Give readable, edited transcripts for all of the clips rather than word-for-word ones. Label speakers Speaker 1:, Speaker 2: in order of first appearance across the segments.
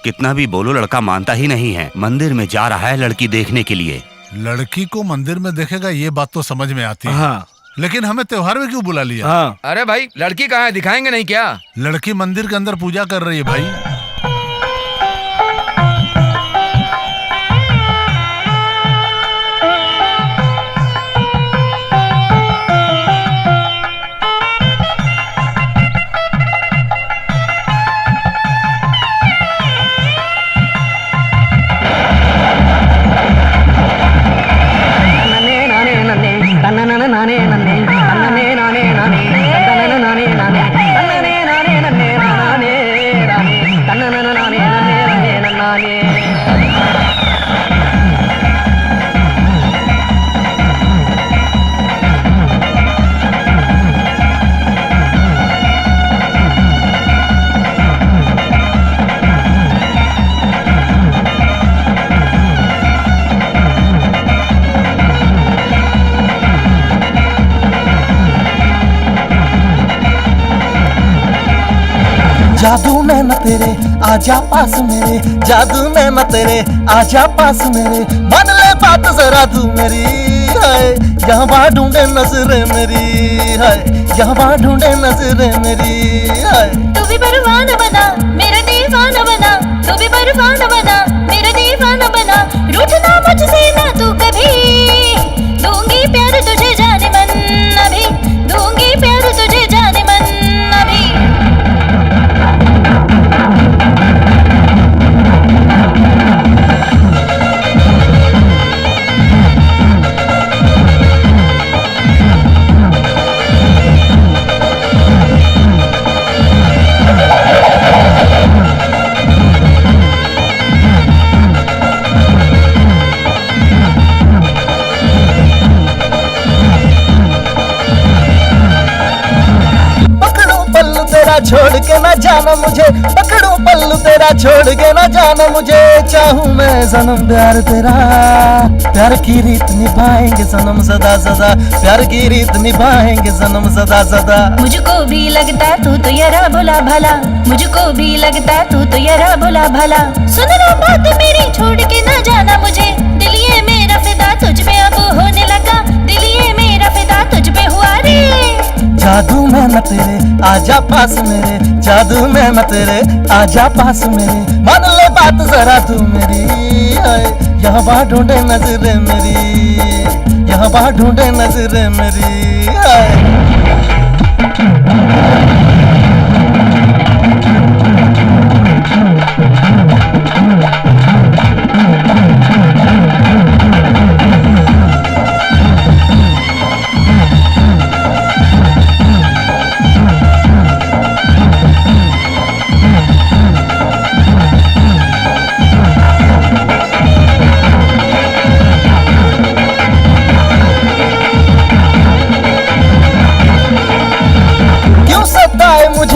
Speaker 1: कितना भी बोलो लड़का मानता ही नहीं है। मंदिर में जा रहा है लड़की देखने के लिए।
Speaker 2: लड़की को मंदिर में देखेगा ये बात तो समझ में आती है।
Speaker 3: हाँ।
Speaker 2: लेकिन हमें त्योहार में क्यों बुला लिया?
Speaker 3: हाँ।
Speaker 4: अरे भाई लड़की कहाँ है, दिखाएंगे नहीं क्या?
Speaker 2: लड़की मंदिर के अंदर पूजा कर रही है भाई।
Speaker 5: जादू नैना तेरे आजा पास मेरे, जादू नैना तेरे आजा पास मेरे, मान ले बात जरा तू मेरी, हाय यहाँ वहाँ ढूंढे नजरें मेरी, हाय यहाँ वहाँ ढूंढे नजरें मेरी, हाय।
Speaker 6: तू भी परवाना बना मेरा दीवाना बना, तू भी परवाना बना मेरा दीवाना बना, रूठना मुझसे ना तू कभी, दूंगी प्यार तुझे जाने मन अभी, दूंगी प्यार तुझे जाने मन अभी।
Speaker 5: छोड़ के ना जाना मुझे, पकड़ूं पल्लू तेरा छोड़ के ना जाना मुझे, चाहूं मैं सनम प्यार तेरा, प्यार की रीत निभाएंगे सनम सदा सदा, प्यार की रीत निभाएंगे सनम सदा सदा।
Speaker 6: मुझको भी लगता तू तो यारा भोला भला, मुझको भी लगता तू तो यारा भोला भला, सुनना बात मेरी छोड़ के ना जाना मुझे, दिल ये मेरा फिदा तुझ पे अब होने लगा, दिल ये मेरा फिदा तुझ पे हुआ रे।
Speaker 5: जादू में न तेरे आजा पास मेरे, जादू में न तेरे आजा पास मेरे, मान ले बात जरा तू मेरी, यहाँ वहाँ ढूंढे नजरें मेरी, यहाँ वहाँ ढूंढे नजरें मेरी,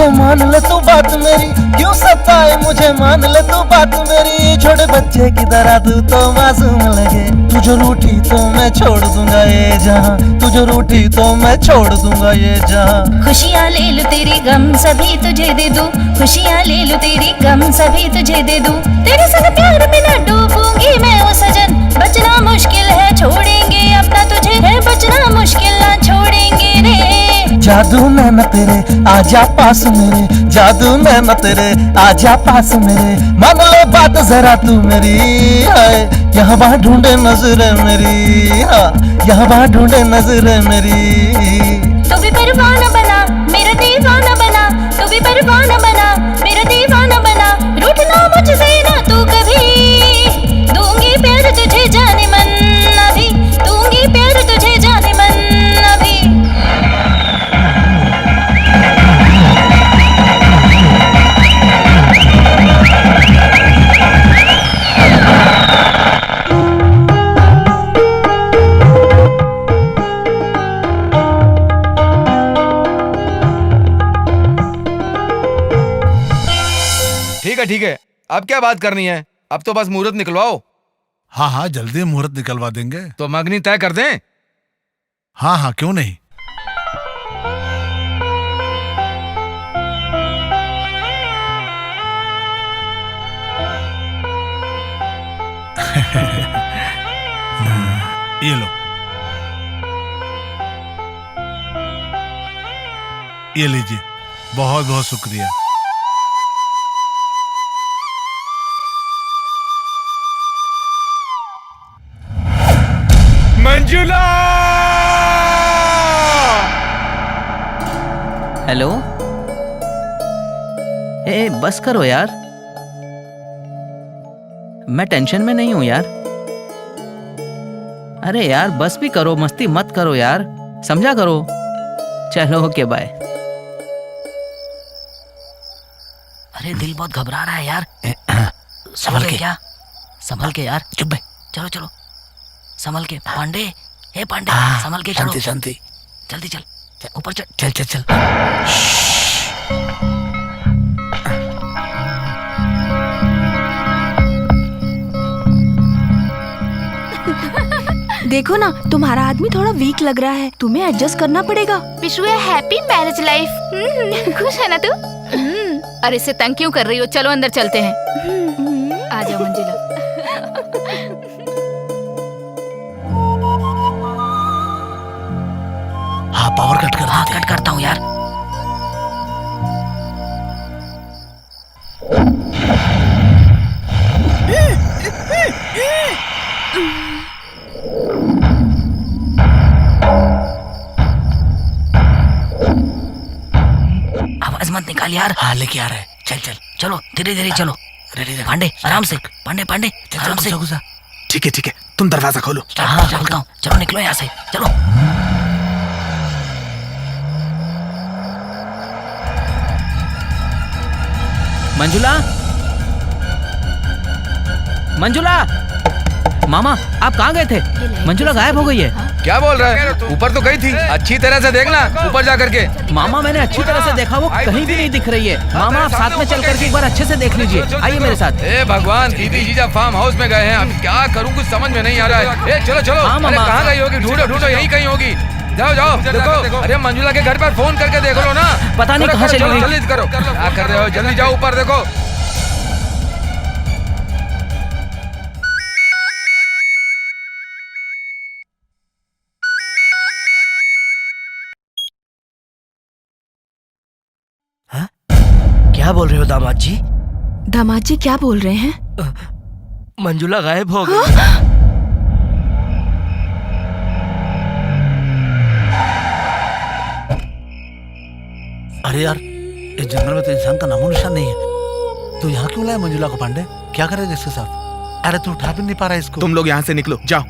Speaker 5: मान ले तू बात मेरी, क्यों सताए मुझे मान ले तू बात मेरी, छोटे बच्चे की तरह तू तो मासूम लगे, तू जो रूठी तो मैं छोड़ दूंगा ये जहां, तू जो रूठी तो मैं छोड़ दूंगा ये जहां।
Speaker 6: खुशियाँ ले लूं तेरी गम सभी तुझे दे दूं, खुशियाँ ले लूं तेरी गम सभी तुझे दे दूं, तेरे संग प्यार में ना डूबूंगी मैं ओ सजन, बचना मुश्किल है छोड़ेंगे अपना तुझे, है बचना मुश्किल ना छोड़ेंगे रे।
Speaker 5: जादू में न तेरे आजा पास मेरे, जादू में न तेरे आजा पास मेरे, मान ले बात जरा तू मेरी, यहाँ वहाँ ढूंढे नजरें मेरी, यहाँ वहाँ ढूंढे नजरें मेरी।
Speaker 6: तू भी परवाना बना मेरा दीवाना बना, तू भी परवाना बना मेरा दीवाना बना, रूठना मुझसे ना तू कभी, दूंगी प्यार तुझे जाने मन अभी, दूंगी प्यार तुझे जाने मन अभी।
Speaker 4: ठीक है, अब क्या बात करनी है? अब तो बस मुहूर्त निकलवाओ।
Speaker 2: हाँ हाँ जल्दी मुहूर्त निकलवा देंगे।
Speaker 4: तो मंगनी तय कर दें?
Speaker 2: हाँ हाँ क्यों नहीं। ये लो, ये लीजिए, बहुत बहुत शुक्रिया।
Speaker 4: मंजुला!
Speaker 3: हेलो। ए बस करो यार, मैं टेंशन में नहीं हूं यार। अरे यार बस भी करो, मस्ती मत करो यार, समझा करो। चलो ओके बाय।
Speaker 7: अरे दिल बहुत घबरा रहा है यार। संभल के क्या, संभल के यार। चुप बे, चलो चलो संभल के। पांडे, हे पांडे, संभल के चलो।
Speaker 5: शांति।
Speaker 7: जल्दी चल, ऊपर चल।
Speaker 5: चल चल चल।
Speaker 8: देखो ना, तुम्हारा आदमी थोड़ा वीक लग रहा है, तुम्हें एडजस्ट करना पड़ेगा।
Speaker 6: Wish you a happy marriage life. खुश है ना तू? अरे इससे तंग क्यों कर रही हो? चलो अंदर चलते हैं। आ जाओ मंजिला।
Speaker 5: हाँ पावर कट कर।
Speaker 7: हाँ कट करता हूँ यार। आवाज मत निकाल यार।
Speaker 5: हाँ लेके आ रहा है। चल चल।
Speaker 7: चलो धीरे धीरे चलो। पांडे आराम से, पांडे पांडे आराम से।
Speaker 5: ठीक है तुम दरवाजा खोलो।
Speaker 7: हाँ खोलता हूँ। चलो निकलो यहाँ से, चलो।
Speaker 3: मंजुला, मंजुला, मामा आप कहाँ गए थे? मंजुला गायब हो गई है।
Speaker 4: क्या बोल रहा है? ऊपर तो गई थी, अच्छी तरह से देखना ऊपर जा करके।
Speaker 3: मामा मैंने अच्छी तरह से देखा, वो कहीं भी नहीं दिख रही है। मामा आप साथ में चल करके एक बार अच्छे से देख लीजिए। आइए मेरे साथ।
Speaker 4: ए भगवान, दीदी जीजा फार्म हाउस में गए हैं, अब क्या करूं कुछ समझ में नहीं आ रहा है। ए चलो चलो।
Speaker 3: हाँ,
Speaker 4: अरे
Speaker 3: मामा।
Speaker 4: कहाँ गई होगी? ढूंढो ढूंढो, यहीं कहीं होगी। जाओ जाओ देखो। अरे मंजुला के घर पर फोन करके देख लो ना।
Speaker 3: पता नहीं कहाँ चली गई।
Speaker 4: जल्दी करो, क्या कर रहे हो? जल्दी जाओ ऊपर देखो।
Speaker 5: क्या बोल रहे हो दामाद जी?
Speaker 8: दामाद जी क्या बोल रहे हैं?
Speaker 5: मंजुला गायब हो गई। अरे यार, इस जंगल में तो इंसान का नामो निशान नहीं है। तू यहाँ क्यों लाया मंजुला को पांडे? क्या करेगा इसके साथ? अरे तू उठा भी नहीं पा रहा इसको।
Speaker 4: तुम लोग यहाँ से निकलो, जाओ।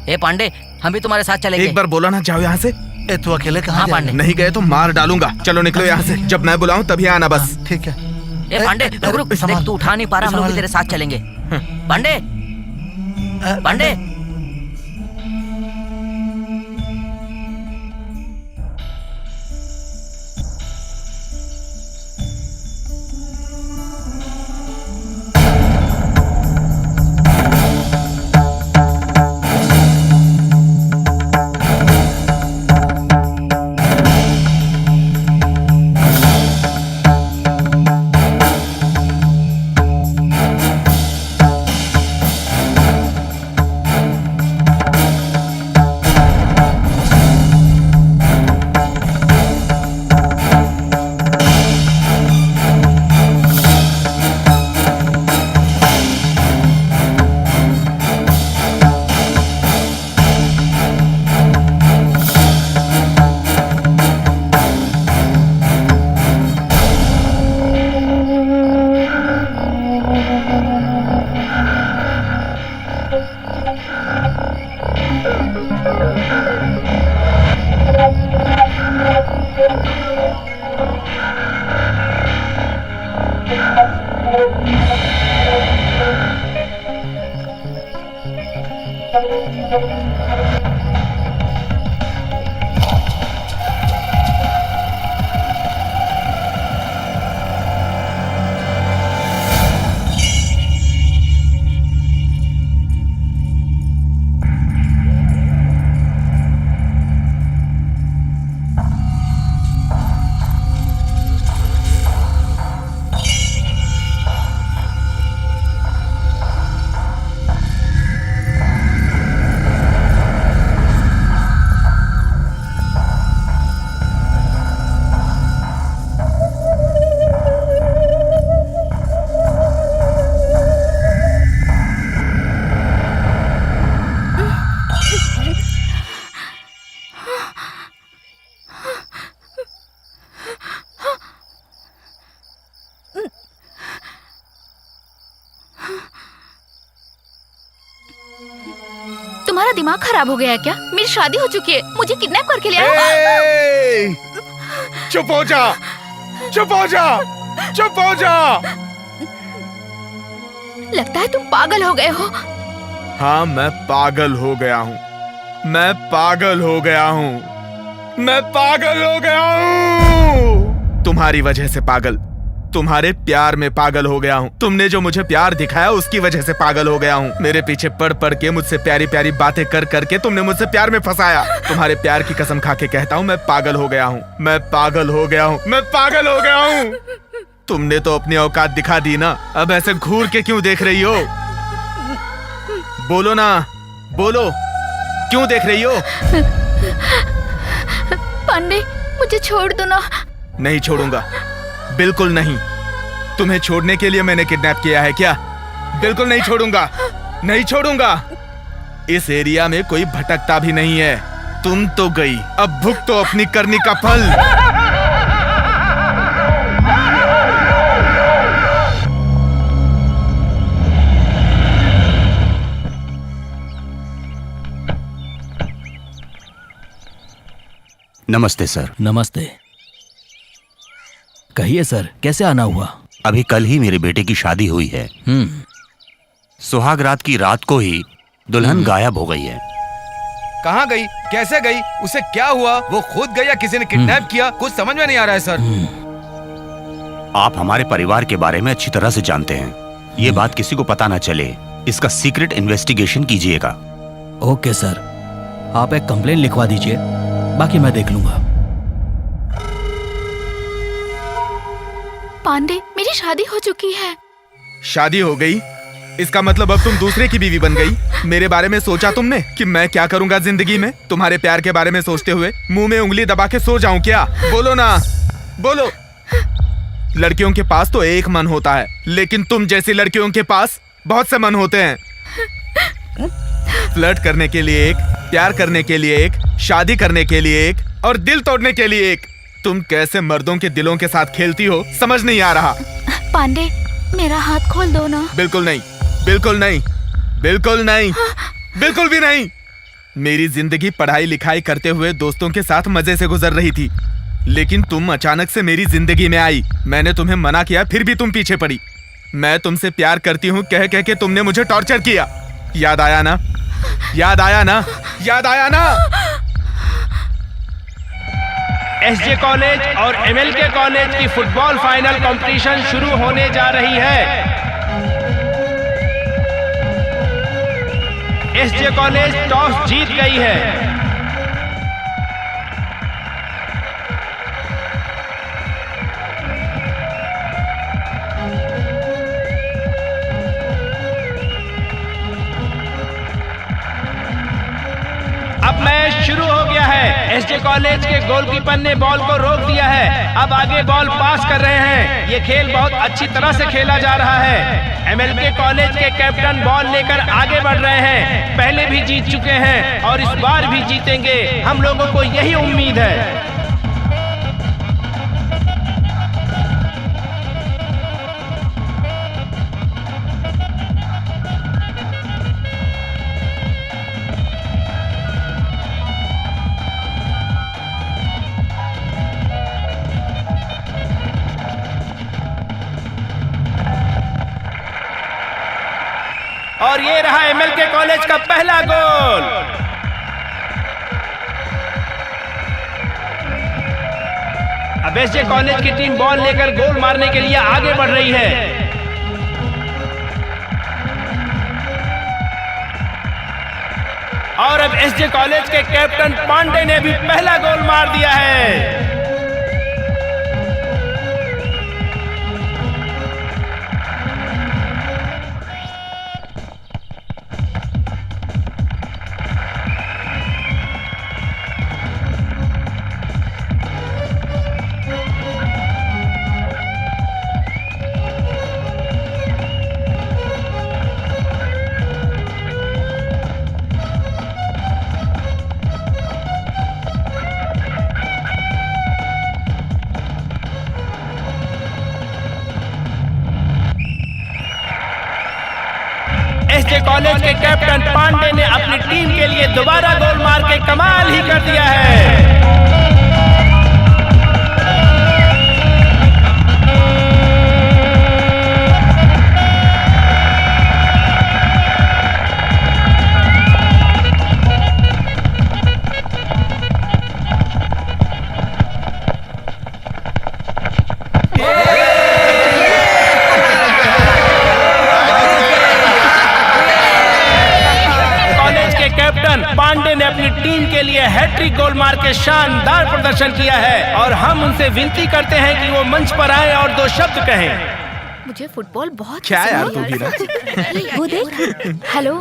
Speaker 7: ए पांडे, हम भी तुम्हारे साथ चलेंगे।
Speaker 4: एक बार बोला ना, जाओ यहाँ से।
Speaker 5: ए तू अकेले कहाँ
Speaker 7: हाँ,
Speaker 5: जाएगा?
Speaker 7: पांडे।
Speaker 4: नहीं गए तो मार डालूंगा। चलो निकलो यहाँ से, जब मैं बुलाऊं तभी आना बस।
Speaker 5: ठीक है।
Speaker 7: ए पांडे रुक रुक, देख तू उठा नहीं पा रहा, हम लोग भी तेरे साथ चलेंगे। पांडे, पांडे।
Speaker 8: तुम्हारा दिमाग खराब हो गया है क्या? मेरी शादी हो चुकी है, मुझे किडनैप करके ले आए।
Speaker 9: चुप हो जा, चुप हो जा, चुप हो जा।
Speaker 8: लगता है तुम पागल हो गए हो।
Speaker 9: हाँ, मैं पागल हो गया हूँ, मैं पागल हो गया हूँ, मैं पागल हो गया हूँ। तुम्हारी वजह से पागल, तुम्हारे प्यार में पागल हो गया हूँ। तुमने जो मुझे प्यार दिखाया उसकी वजह से पागल हो गया हूँ। मेरे पीछे पड़ पड़ के, मुझसे प्यारी प्यारी बातें कर करके तुमने मुझसे प्यार में फंसाया। तुम्हारे प्यार की कसम खा के कहता हूँ, मैं पागल हो गया हूँ, मैं पागल हो गया हूँ, मैं पागल हो गया हूँ। तुमने तो अपनी औकात दिखा दी ना, अब ऐसे घूर के क्यों देख रही हो? बोलो ना, बोलो, क्यों देख रही हो?
Speaker 8: पांडे, मुझे छोड़ दो ना।
Speaker 9: नहीं छोड़ूंगा, बिल्कुल नहीं। तुम्हें छोड़ने के लिए मैंने किडनैप किया है क्या? बिल्कुल नहीं छोड़ूंगा, नहीं छोड़ूंगा। इस एरिया में कोई भटकता भी नहीं है। तुम तो गई, अब भुगतो अपनी करनी का फल।
Speaker 1: नमस्ते सर।
Speaker 3: नमस्ते। कहिए सर, कैसे आना हुआ?
Speaker 1: अभी कल ही मेरे बेटे की शादी हुई है। सुहाग रात की रात को ही दुल्हन गायब हो गई है।
Speaker 4: कहाँ गई, कैसे गई, उसे क्या हुआ? वो खुद गई या किसी ने किडनैप किया? कुछ समझ में नहीं आ रहा है सर।
Speaker 1: आप हमारे परिवार के बारे में अच्छी तरह से जानते हैं। ये बात किसी को पता ना चले, इसका सीक्रेट इन्वेस्टिगेशन कीजिएगा।
Speaker 3: ओके सर, आप एक कंप्लेन लिखवा दीजिए, बाकी मैं देख लूंगा।
Speaker 8: पांडे, मेरी शादी हो चुकी है।
Speaker 9: शादी हो गई? इसका मतलब अब तुम दूसरे की बीवी बन गई। मेरे बारे में सोचा तुमने कि मैं क्या करूंगा जिंदगी में? तुम्हारे प्यार के बारे में सोचते हुए मुंह में उंगली दबा के सो जाऊं क्या? बोलो ना, बोलो। लड़कियों के पास तो एक मन होता है, लेकिन तुम जैसी लड़कियों के पास बहुत से मन होते हैं। फ्लर्ट करने के लिए एक, प्यार करने के लिए एक, शादी करने के लिए एक और दिल तोड़ने के लिए एक। तुम कैसे मर्दों के दिलों के साथ खेलती हो, समझ नहीं आ रहा।
Speaker 8: पांडे, मेरा हाथ खोल दो ना।
Speaker 9: बिल्कुल नहीं, बिल्कुल नहीं, बिल्कुल नहीं, बिल्कुल भी नहीं। मेरी जिंदगी पढ़ाई लिखाई करते हुए दोस्तों के साथ मजे से गुजर रही थी, लेकिन तुम अचानक से मेरी जिंदगी में आई। मैंने तुम्हें मना किया, फिर भी तुम पीछे पड़ी। मैं तुमसे प्यार करती हूँ कह कह के तुमने मुझे टॉर्चर किया। याद आया ना, याद आया ना, याद आया ना?
Speaker 10: एसजे कॉलेज और एमएलके कॉलेज की फुटबॉल फाइनल कंपटीशन शुरू होने जा रही है। एसजे कॉलेज टॉस जीत गई है। अब मैच शुरू हो गया है। एसजे कॉलेज के गोलकीपर ने बॉल को रोक दिया है। अब आगे बॉल पास कर रहे हैं। ये खेल बहुत अच्छी तरह से खेला जा रहा है। एमएलके कॉलेज के कैप्टन बॉल लेकर आगे बढ़ रहे हैं। पहले भी जीत चुके हैं और इस बार भी जीतेंगे, हम लोगों को यही उम्मीद है। और ये रहा एमएलके कॉलेज का पहला गोल। अब एसजे कॉलेज की टीम बॉल लेकर गोल मारने के लिए आगे बढ़ रही है। और अब एसजे कॉलेज के कैप्टन पांडे ने भी पहला गोल मार दिया है। एसजे कॉलेज के कैप्टन पांडे ने अपनी टीम के लिए दोबारा गोल मार के कमाल ही कर दिया है। पांडे ने अपनी टीम के लिए हैट्रिक गोल मार के शानदार प्रदर्शन किया है और हम उनसे विनती करते हैं कि वो मंच पर आए और 2 शब्द कहें।
Speaker 8: मुझे फुटबॉल बहुत
Speaker 9: क्या यार तू भी ना?
Speaker 8: वो देख। हेलो,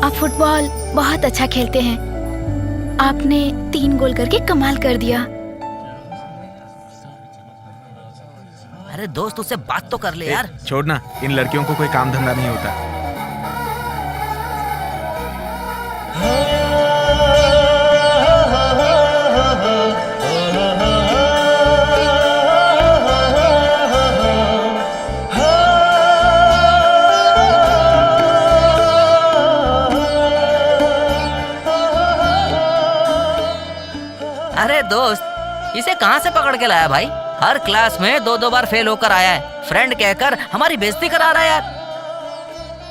Speaker 8: आप फुटबॉल बहुत अच्छा खेलते हैं। आपने 3 गोल करके कमाल कर दिया।
Speaker 7: अरे दोस्त उससे बात तो कर ले यार।
Speaker 9: छोड़ ना, इन लड़कियों को कोई काम धंधा नहीं होता।
Speaker 7: अरे दोस्त, इसे कहाँ से पकड़ के लाया भाई? हर क्लास में 2-2 बार फेल होकर आया है। फ्रेंड कहकर हमारी बेइज्जती करा रहा है यार।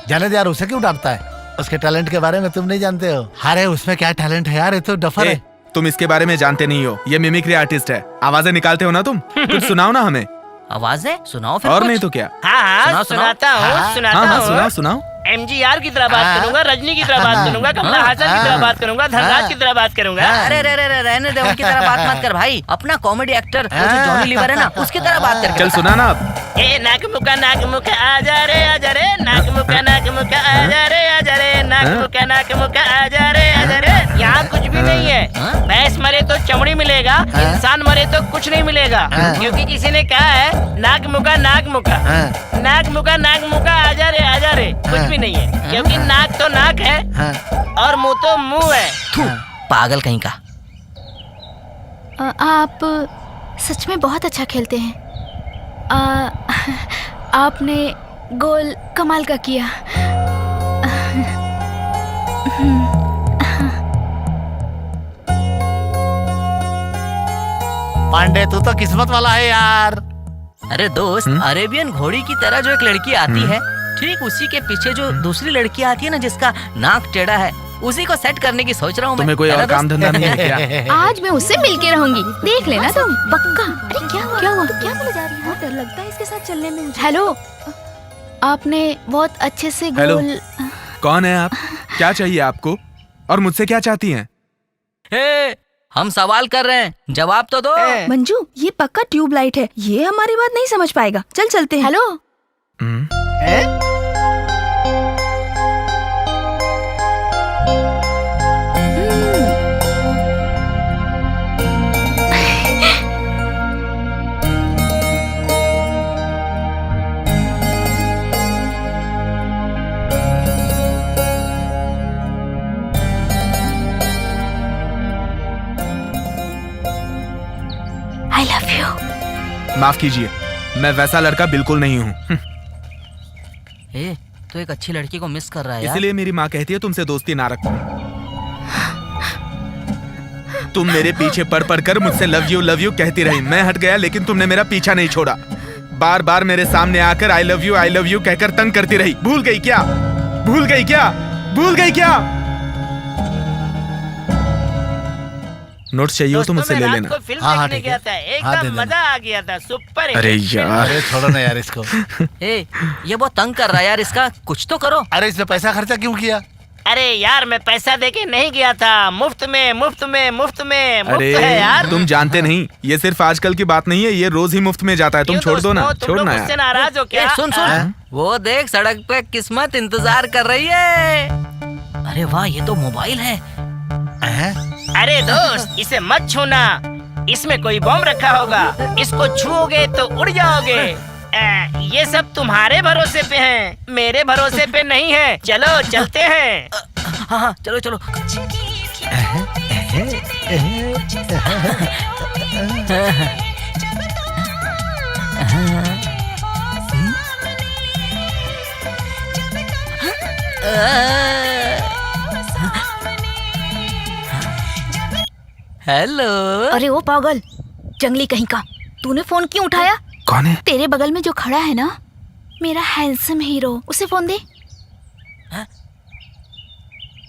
Speaker 2: जाने दे यार, उसे क्यों डांटता है? उसके टैलेंट के बारे में तुम नहीं जानते हो। अरे उसमें क्या टैलेंट है यार, ये तो डफर है।
Speaker 9: तुम इसके बारे में जानते नहीं हो, ये मिमिक्री आर्टिस्ट है। आवाजें निकालते हो ना तुम? कुछ सुनाओ ना हमें।
Speaker 7: आवाजें सुनाओ फिर।
Speaker 9: और
Speaker 7: कुछ?
Speaker 9: नहीं तो क्या?
Speaker 11: हाँ, सुनाता हूँ।
Speaker 9: सुनाओ।
Speaker 11: MGR की तरह बात करूंगा, रजनी की तरह बात करूंगा, कमला हासन की तरह बात करूंगा, धनराज की तरह बात करूंगा।
Speaker 7: अरे रहने दे, उनकी तरह बात मत कर भाई। अपना कॉमेडी एक्टर जो जॉनी लीवर है ना, उसकी तरह बात कर।
Speaker 9: चल सुना ना अब।
Speaker 11: नाक मुका आजा रे आजा रे, नाक मुका आजा रे आजा रे, नाक मुका आजा रे आजा रे। यहाँ कुछ भी नहीं है। भैंस मरे तो चमड़ी मिलेगा, इंसान मरे तो कुछ नहीं मिलेगा। क्योंकि किसी ने कहा है नाक मुका आजा रे, कुछ भी नहीं है। क्योंकि नाक तो नाक है और मुंह तो मुंह है।
Speaker 7: पागल कहीं का।
Speaker 8: आप सच में बहुत अच्छा खेलते हैं। आपने गोल कमाल का किया।
Speaker 2: पांडे तू तो किस्मत वाला है यार।
Speaker 7: अरे दोस्त, अरेबियन घोड़ी की तरह जो एक लड़की आती है, ठीक उसी के पीछे जो दूसरी लड़की आती है ना, जिसका नाक टेढ़ा है, उसी को सेट करने की सोच रहा हूँ।
Speaker 9: तुम्हें कोई और काम धंधा नहीं है क्या?
Speaker 8: आज मैं उससे मिलके रहूंगी, देख लेना तुम पक्का। अरे क्या हुआ? क्या बोले जा रही है? डर लगता है इसके साथ चलने में। हेलो, आपने बहुत अच्छे से गोल।
Speaker 9: कौन है आप? क्या चाहिए आपको? और मुझसे क्या चाहती हैं?
Speaker 7: हम सवाल कर रहे हैं, जवाब तो दो।
Speaker 12: मंजू, ये पक्का ट्यूबलाइट है, ये हमारी बात नहीं समझ पाएगा। चल चलते हैं।
Speaker 8: हेलो। I love you.
Speaker 9: माफ कीजिए, मैं वैसा लड़का बिल्कुल नहीं हूँ।
Speaker 7: तो एक अच्छी लड़की को मिस कर रहा है यार।
Speaker 9: इसलिए मेरी माँ कहती है तुमसे दोस्ती ना रखो। तुम मेरे पीछे पड़ कर मुझसे लव यू कहती रही। मैं हट गया लेकिन तुमने मेरा पीछा नहीं छोड़ा। बार बार मेरे सामने आकर आई लव यू कहकर तंग करती रही। भूल गई क्या? नोट्स चाहिए हो तो मुझसे ले लेना।
Speaker 11: फिल्म देखने गया था, एकदम मजा आ गया था, सुपर।
Speaker 9: अरे यार,
Speaker 2: अरे छोड़ो ना यार इसको।
Speaker 7: ये बहुत तंग कर रहा है यार, इसका कुछ तो करो।
Speaker 2: अरे इसमें पैसा खर्चा क्यों किया?
Speaker 11: अरे यार, मैं पैसा देके नहीं गया था, मुफ्त में
Speaker 9: अरे
Speaker 11: है यार।
Speaker 9: तुम जानते नहीं, ये सिर्फ आजकल की बात नहीं है, ये रोज ही मुफ्त में जाता है। तुम छोड़ दो ना, छोड़ना यार।
Speaker 11: नाराज हो क्या?
Speaker 7: सुन वो देख, सड़क पे किस्मत इंतजार कर रही है। अरे वाह, ये तो मोबाइल है।
Speaker 11: अरे दोस्त, इसे मत छूना, इसमें कोई बम रखा होगा। इसको छूओगे तो उड़ जाओगे। ये सब तुम्हारे भरोसे पे है, मेरे भरोसे पे नहीं है। चलो चलते हैं।
Speaker 7: हाँ, चलो। हेलो।
Speaker 8: अरे ओ पागल, जंगली कहीं का, तूने फोन क्यों उठाया?
Speaker 9: कौन है?
Speaker 8: तेरे बगल में जो खड़ा है ना, मेरा हैंडसम हीरो, उसे फोन दे।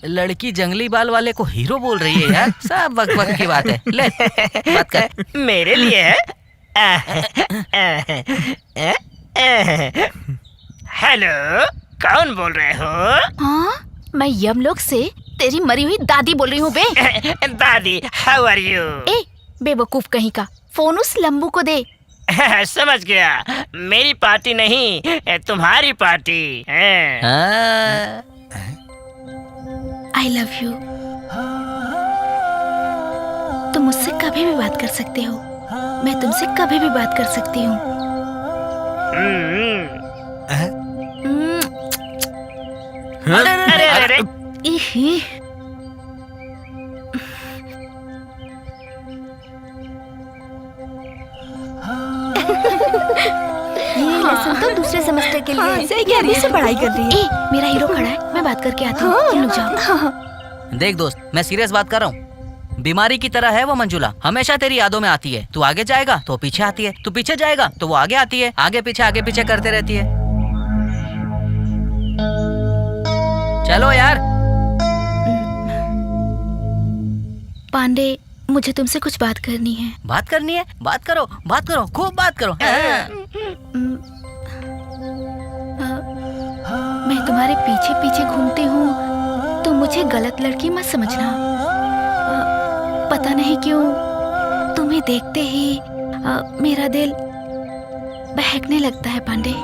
Speaker 7: लड़की जंगली बाल वाले को हीरो बोल रही है यार, सब वक्त वक्त की बात है। ले बात कर।
Speaker 11: मेरे लिए है। हेलो, कौन बोल रहे हो?
Speaker 8: हाँ, मैं यमलोक से तेरी मरी हुई दादी बोल रही हूँ बे।
Speaker 11: दादी, हाउ आर यू?
Speaker 8: ए बेवकूफ कहीं का, फोन उस लंबू को दे।
Speaker 11: समझ गया, मेरी पार्टी नहीं, तुम्हारी पार्टी है।
Speaker 8: I love you. तुम मुझसे कभी भी बात कर सकते हो, मैं तुमसे कभी भी बात कर सकती हूँ।
Speaker 11: अरे अरे
Speaker 8: इही।
Speaker 12: ये लेसन तो दूसरे सेमेस्टर के लिए है। सही कह रही है, पढ़ाई कर रही है।
Speaker 8: ए, मेरा हीरो खड़ा है, मैं बात करके आती हूँ। तुम लोग जाओ।
Speaker 7: देख दोस्त, मैं सीरियस बात कर रहा हूँ। बीमारी की तरह है वो मंजुला, हमेशा तेरी यादों में आती है। तू आगे जाएगा तो पीछे आती है, तू पीछे जाएगा तो वो आगे आती है, आगे पीछे करते रहती है। चलो यार।
Speaker 8: पांडे, मुझे तुमसे कुछ बात करनी है।
Speaker 7: बात करनी है? बात करो, खूब बात करो।
Speaker 8: मैं तुम्हारे पीछे पीछे घूमती हूँ तो मुझे गलत लड़की मत समझना। पता नहीं क्यों तुम्हें देखते ही मेरा दिल बहकने लगता है पांडे।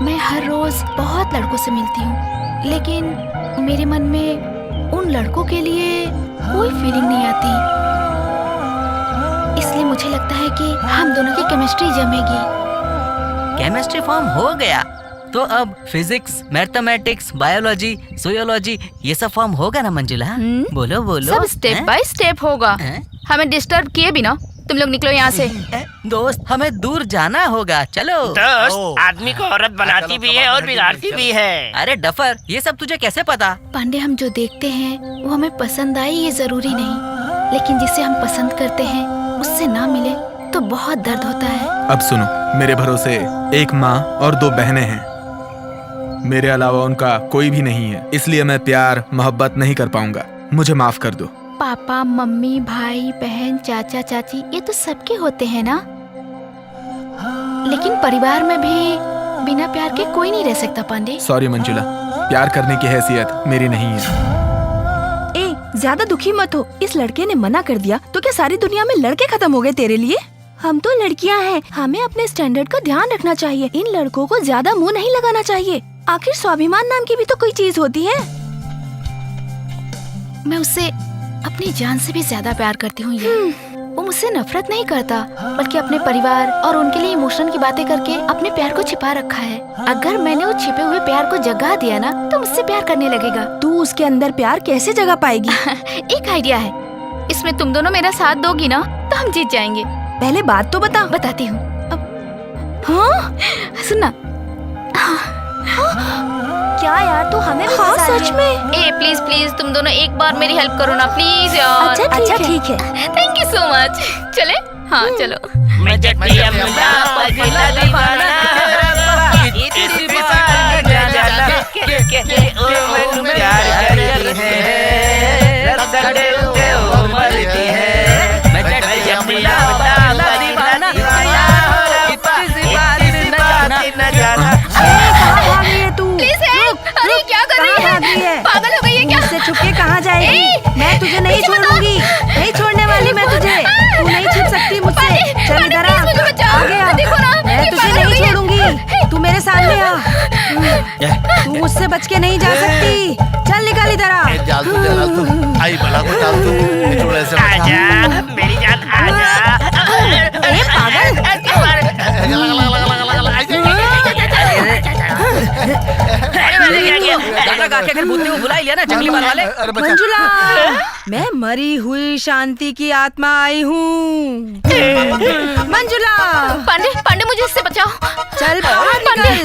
Speaker 8: मैं हर रोज बहुत लड़कों से मिलती हूँ, लेकिन मेरे मन में उन लड़कों के लिए कोई फीलिंग नहीं आती। इसलिए मुझे लगता है कि हम दोनों की केमिस्ट्री जमेगी।
Speaker 7: केमिस्ट्री फॉर्म हो गया तो अब फिजिक्स, मैथमेटिक्स, बायोलॉजी, सोयोलॉजी ये सब फॉर्म होगा ना मंजुला? बोलो बोलो।
Speaker 8: सब स्टेप बाय स्टेप होगा। हमें डिस्टर्ब किए बिना तुम लोग निकलो यहाँ से।
Speaker 7: दोस्त, हमें दूर जाना होगा, चलो।
Speaker 11: दोस्त, आदमी को औरत बनाती भी है और बिगाड़ती भी है।
Speaker 7: अरे डफर, ये सब तुझे कैसे पता?
Speaker 8: पांडे, हम जो देखते हैं वो हमें पसंद आए ये जरूरी नहीं, लेकिन जिसे हम पसंद करते हैं उससे ना मिले तो बहुत दर्द होता है।
Speaker 9: अब सुनो, मेरे भरोसे एक माँ और 2 बहनें हैं, मेरे अलावा उनका कोई भी नहीं है, इसलिए मैं प्यार मोहब्बत नहीं कर पाऊंगा, मुझे माफ कर दो।
Speaker 8: पापा, मम्मी, भाई, बहन, चाचा, चाची, ये तो सबके होते हैं ना, लेकिन परिवार में भी बिना प्यार के कोई नहीं रह सकता पांडे।
Speaker 9: सॉरी मंजुला, प्यार करने की हैसियत मेरी नहीं है।
Speaker 12: ए, ज्यादा दुखी मत हो, इस लड़के ने मना कर दिया तो क्या सारी दुनिया में लड़के खत्म हो गए तेरे लिए? हम तो लड़कियां हैं, हमें अपने स्टैंडर्ड का ध्यान रखना चाहिए। इन लड़कों को ज्यादा मुंह नहीं लगाना चाहिए, आखिर स्वाभिमान नाम की भी तो कोई चीज होती है।
Speaker 8: मैं उससे अपनी जान से भी ज्यादा प्यार करती हूँ। वो मुझसे नफरत नहीं करता, बल्कि अपने परिवार और उनके लिए इमोशन की बातें करके अपने प्यार को छिपा रखा है। अगर मैंने वो छिपे हुए प्यार को जगा दिया ना तो मुझसे प्यार करने लगेगा।
Speaker 12: तू उसके अंदर प्यार कैसे जगा पाएगी?
Speaker 8: एक आइडिया है, इसमें तुम दोनों मेरा साथ दोगी ना तो हम जीत जाएंगे।
Speaker 12: पहले बात तो बता।
Speaker 8: बताती हूँ। हाँ, सुनना।
Speaker 12: क्या यार, तू हमें भी
Speaker 8: हाँ,
Speaker 12: फंसा रही
Speaker 8: सच
Speaker 12: है।
Speaker 8: में। ए प्लीज प्लीज, तुम दोनों एक बार मेरी हेल्प करो ना प्लीज यार।
Speaker 12: अच्छा ठीक है।
Speaker 8: Thank you so much. चले? हाँ चलो।
Speaker 11: मैं जट्टी अम्ला पगला दीवाना, इतनी बार जाला के ओ मैं प्यार करती है, रसड़े पे ओ मरती है। मैं जट्टी अम्ला पगला दीवाना, इतनी बार न जाना।
Speaker 12: कहाँ भाग रही है तू?
Speaker 8: Please help. अरे क्या कर रही है? पागल हो गई है क्या?
Speaker 12: मुझसे छुप के कहाँ जाएगी? मैं तुझे नहीं छोड़ूंगी, नहीं छोड़ने वाली मैं तुझे। तू नहीं छिप सकती मुझसे। चल इधर आ, आगे आ। मैं तुझे नहीं छोड़ूंगी, तू मेरे सामने आ। तू मुझसे बच के नहीं जा सकती। चल निकल इधर आ।
Speaker 2: आई भला को डाल दो, निचोड़ ऐसे मत
Speaker 11: आजा मेरी जान, आजा।
Speaker 12: ए पागल,
Speaker 7: बुला लिया ना जंगली बाल वाले।
Speaker 12: मंजुला, मैं मरी हुई शांति की आत्मा आई हूँ। मंजुला,
Speaker 8: पांडे, पांडे मुझे इससे बचाओ।
Speaker 12: चल बाहर निकल।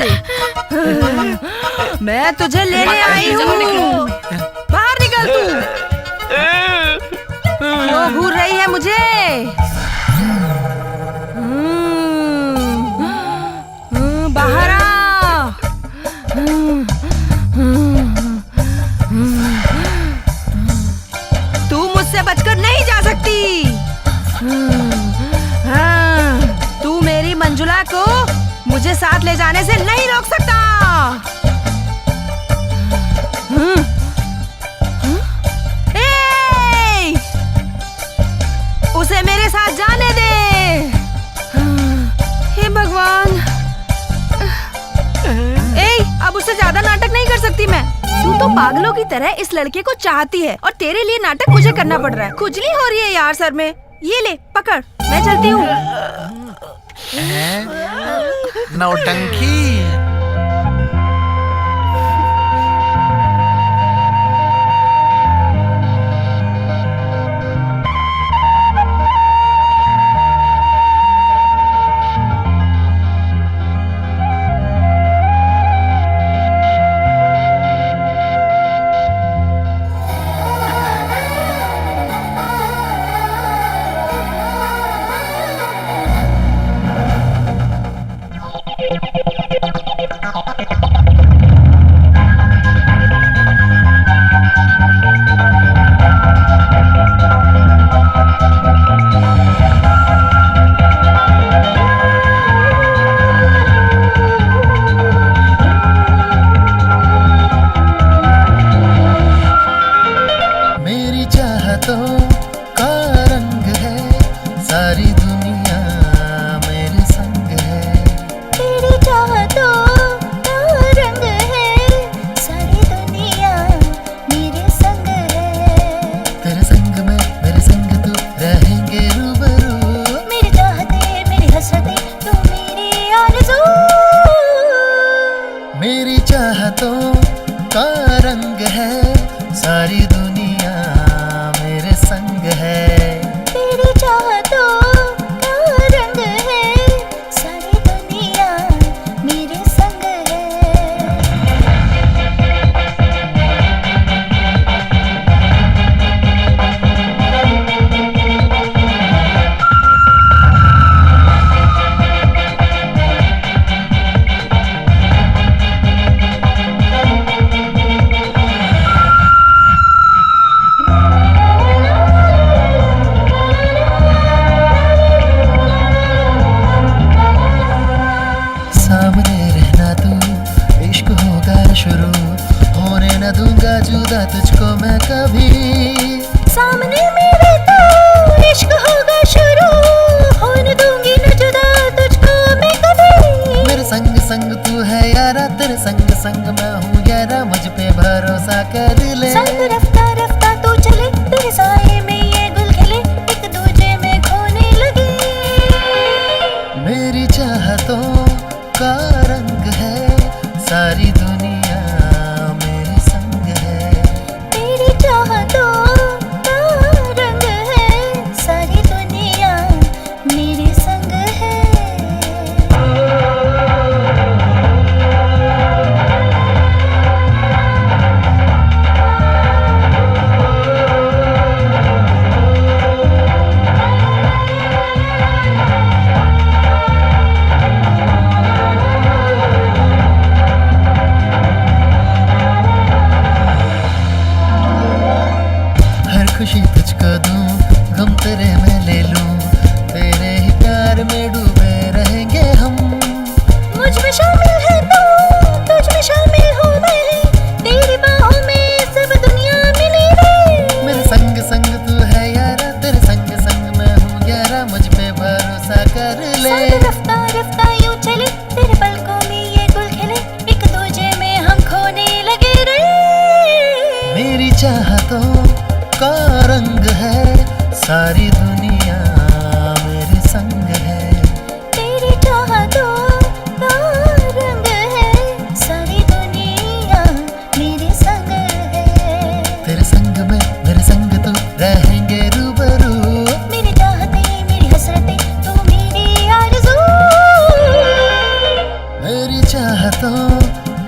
Speaker 12: मैं तुझे लेने आई हूँ। बाहर निकल तू। क्यों घूर रही है मुझे? बाहर आ। तू मुझसे बचकर नहीं जा सकती। तू मेरी मंजुला को मुझे साथ ले जाने से नहीं रोक सकता। उसे मेरे साथ जाने दे। हे भगवान। अब उससे ज्यादा नाटक नहीं कर सकती मैं। तू तो पागलों की तरह इस लड़के को चाहती है और तेरे लिए नाटक मुझे करना पड़ रहा है। खुजली हो रही है यार सर में। ये ले पकड़, मैं चलती हूँ।
Speaker 2: नौटंकी।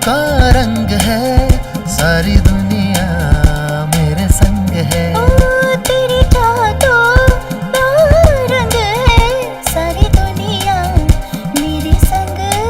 Speaker 5: का रंग है, सारी दुनिया मेरे संग है।
Speaker 6: तेरी चाहतों का रंग है, सारी दुनिया मेरे संग है।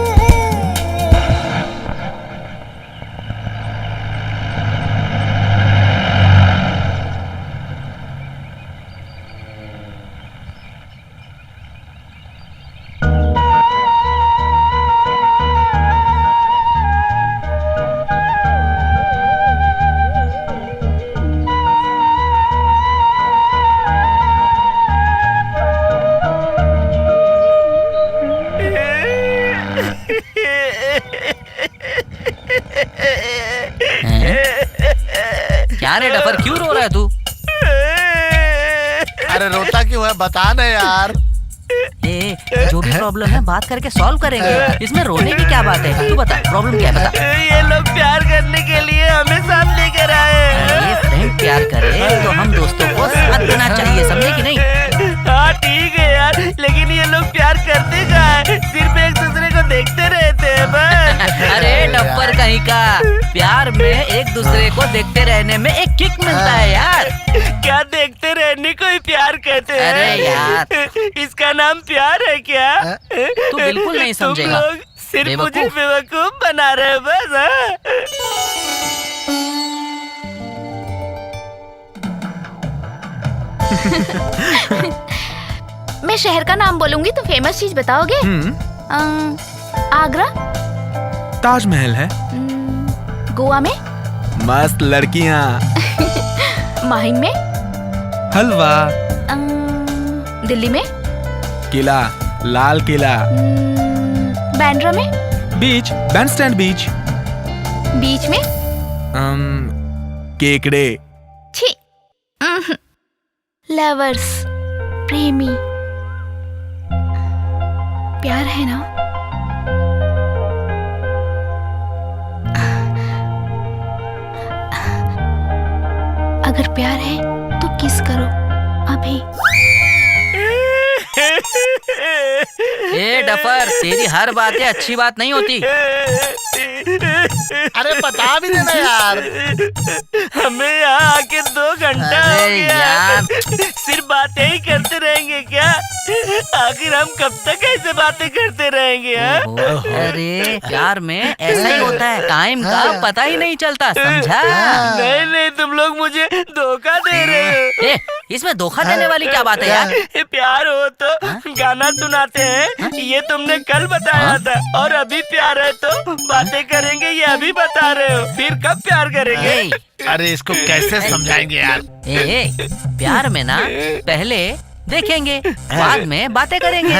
Speaker 7: क्या रे डफर, क्यों रो रहा है तू?
Speaker 2: अरे रोता क्यों है, बता ना यार।
Speaker 7: ए, जो भी प्रॉब्लम है बात करके सॉल्व करेंगे, इसमें रोने की क्या बात है? तू बता प्रॉब्लम क्या है, बता।
Speaker 11: ये लोग प्यार करने के लिए हमें साथ लेकर आए हैं।
Speaker 7: ये फ्रेंड प्यार करे तो हम दोस्तों को साथ देना चाहिए, समझे कि नहीं?
Speaker 11: हाँ ठीक है यार, लेकिन ये लोग प्यार करते क्या है? सिर्फ एक दूसरे को देखते रहते हैं बस।
Speaker 7: अरे डफर कहीं का, प्यार में एक दूसरे को देखते रहने में एक किक मिलता है यार।
Speaker 11: क्या देखते रहने को ही प्यार कहते हैं?
Speaker 7: अरे यार,
Speaker 11: इसका नाम प्यार है क्या?
Speaker 7: तू बिल्कुल नहीं समझेगा।
Speaker 11: तुम लोग सिर्फ मुझे बेवकूफ बना रहे हो बस।
Speaker 8: मैं शहर का नाम बोलूंगी तो फेमस चीज बताओगे? आगरा,
Speaker 9: ताजमहल है,
Speaker 8: गोवा में
Speaker 9: मस्त लड़कियां,
Speaker 8: माहिम में
Speaker 9: हलवा,
Speaker 8: दिल्ली में
Speaker 9: किला, लाल किला,
Speaker 8: बैंड्रा में
Speaker 9: बीच, बैंडस्टैंड बीच,
Speaker 8: बीच में
Speaker 9: केकड़े।
Speaker 8: छी, लवर्स, प्रेमी, प्यार है ना? अगर प्यार है तो किस करो अभी।
Speaker 7: ए डफर, तेरी हर बातें अच्छी बात नहीं होती।
Speaker 2: अरे बता भी देना यार।
Speaker 11: हमें यहाँ आके 2 घंटा हो गया
Speaker 7: यार,
Speaker 11: सिर्फ बातें ही करते रहेंगे क्या? आखिर हम कब तक ऐसे बातें करते रहेंगे?
Speaker 7: अरे प्यार में ऐसा ही होता है, टाइम का पता ही नहीं चलता, समझा?
Speaker 11: नहीं नहीं, तुम लोग मुझे धोखा दे रहे हो।
Speaker 7: ए, इसमें धोखा देने वाली क्या बात है यार?
Speaker 11: प्यार हो तो गाना सुनाते हैं, ये तुमने कल बताया था, और अभी प्यार है तो बातें करेंगे, ये अभी बता रहे हो, फिर कब प्यार करेंगे?
Speaker 2: अरे इसको कैसे समझाएंगे यार?
Speaker 7: ए, प्यार में ना पहले देखेंगे, बाद में बातें करेंगे।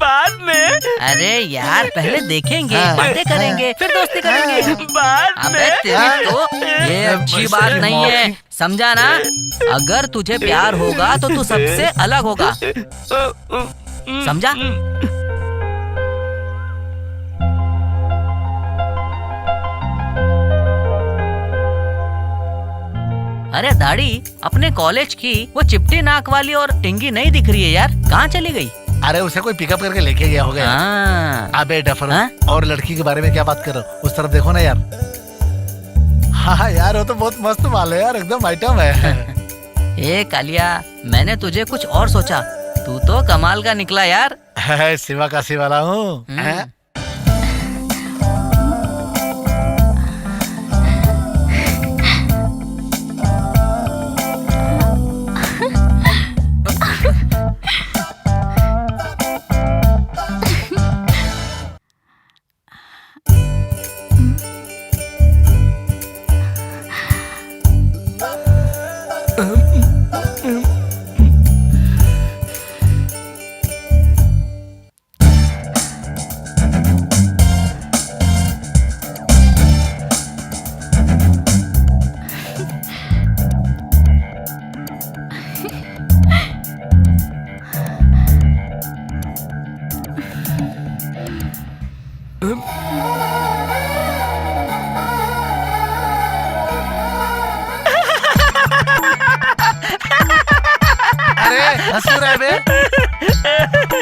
Speaker 11: बाद में?
Speaker 7: अरे यार, पहले देखेंगे, बातें करेंगे, फिर दोस्ती करेंगे।
Speaker 11: बाद में?
Speaker 7: तेरी तो ये अच्छी बात नहीं है, समझा ना? अगर तुझे प्यार होगा तो तू सबसे अलग होगा, समझा? अरे दाढ़ी, अपने कॉलेज की वो चिपटी नाक वाली और टिंगी नहीं दिख रही है यार, कहाँ चली गई?
Speaker 2: अरे उसे कोई पिकअप करके लेके गया होगा। अबे डफर, और लड़की के बारे में क्या बात करो, उस तरफ देखो ना यार। हाँ यार, वो तो बहुत मस्त माल है यार, एकदम आइटम है।
Speaker 7: ए कालिया, मैंने तुझे कुछ और सोचा, तू तो कमाल का निकला यार।
Speaker 2: सिवा काशी वाला हूँ।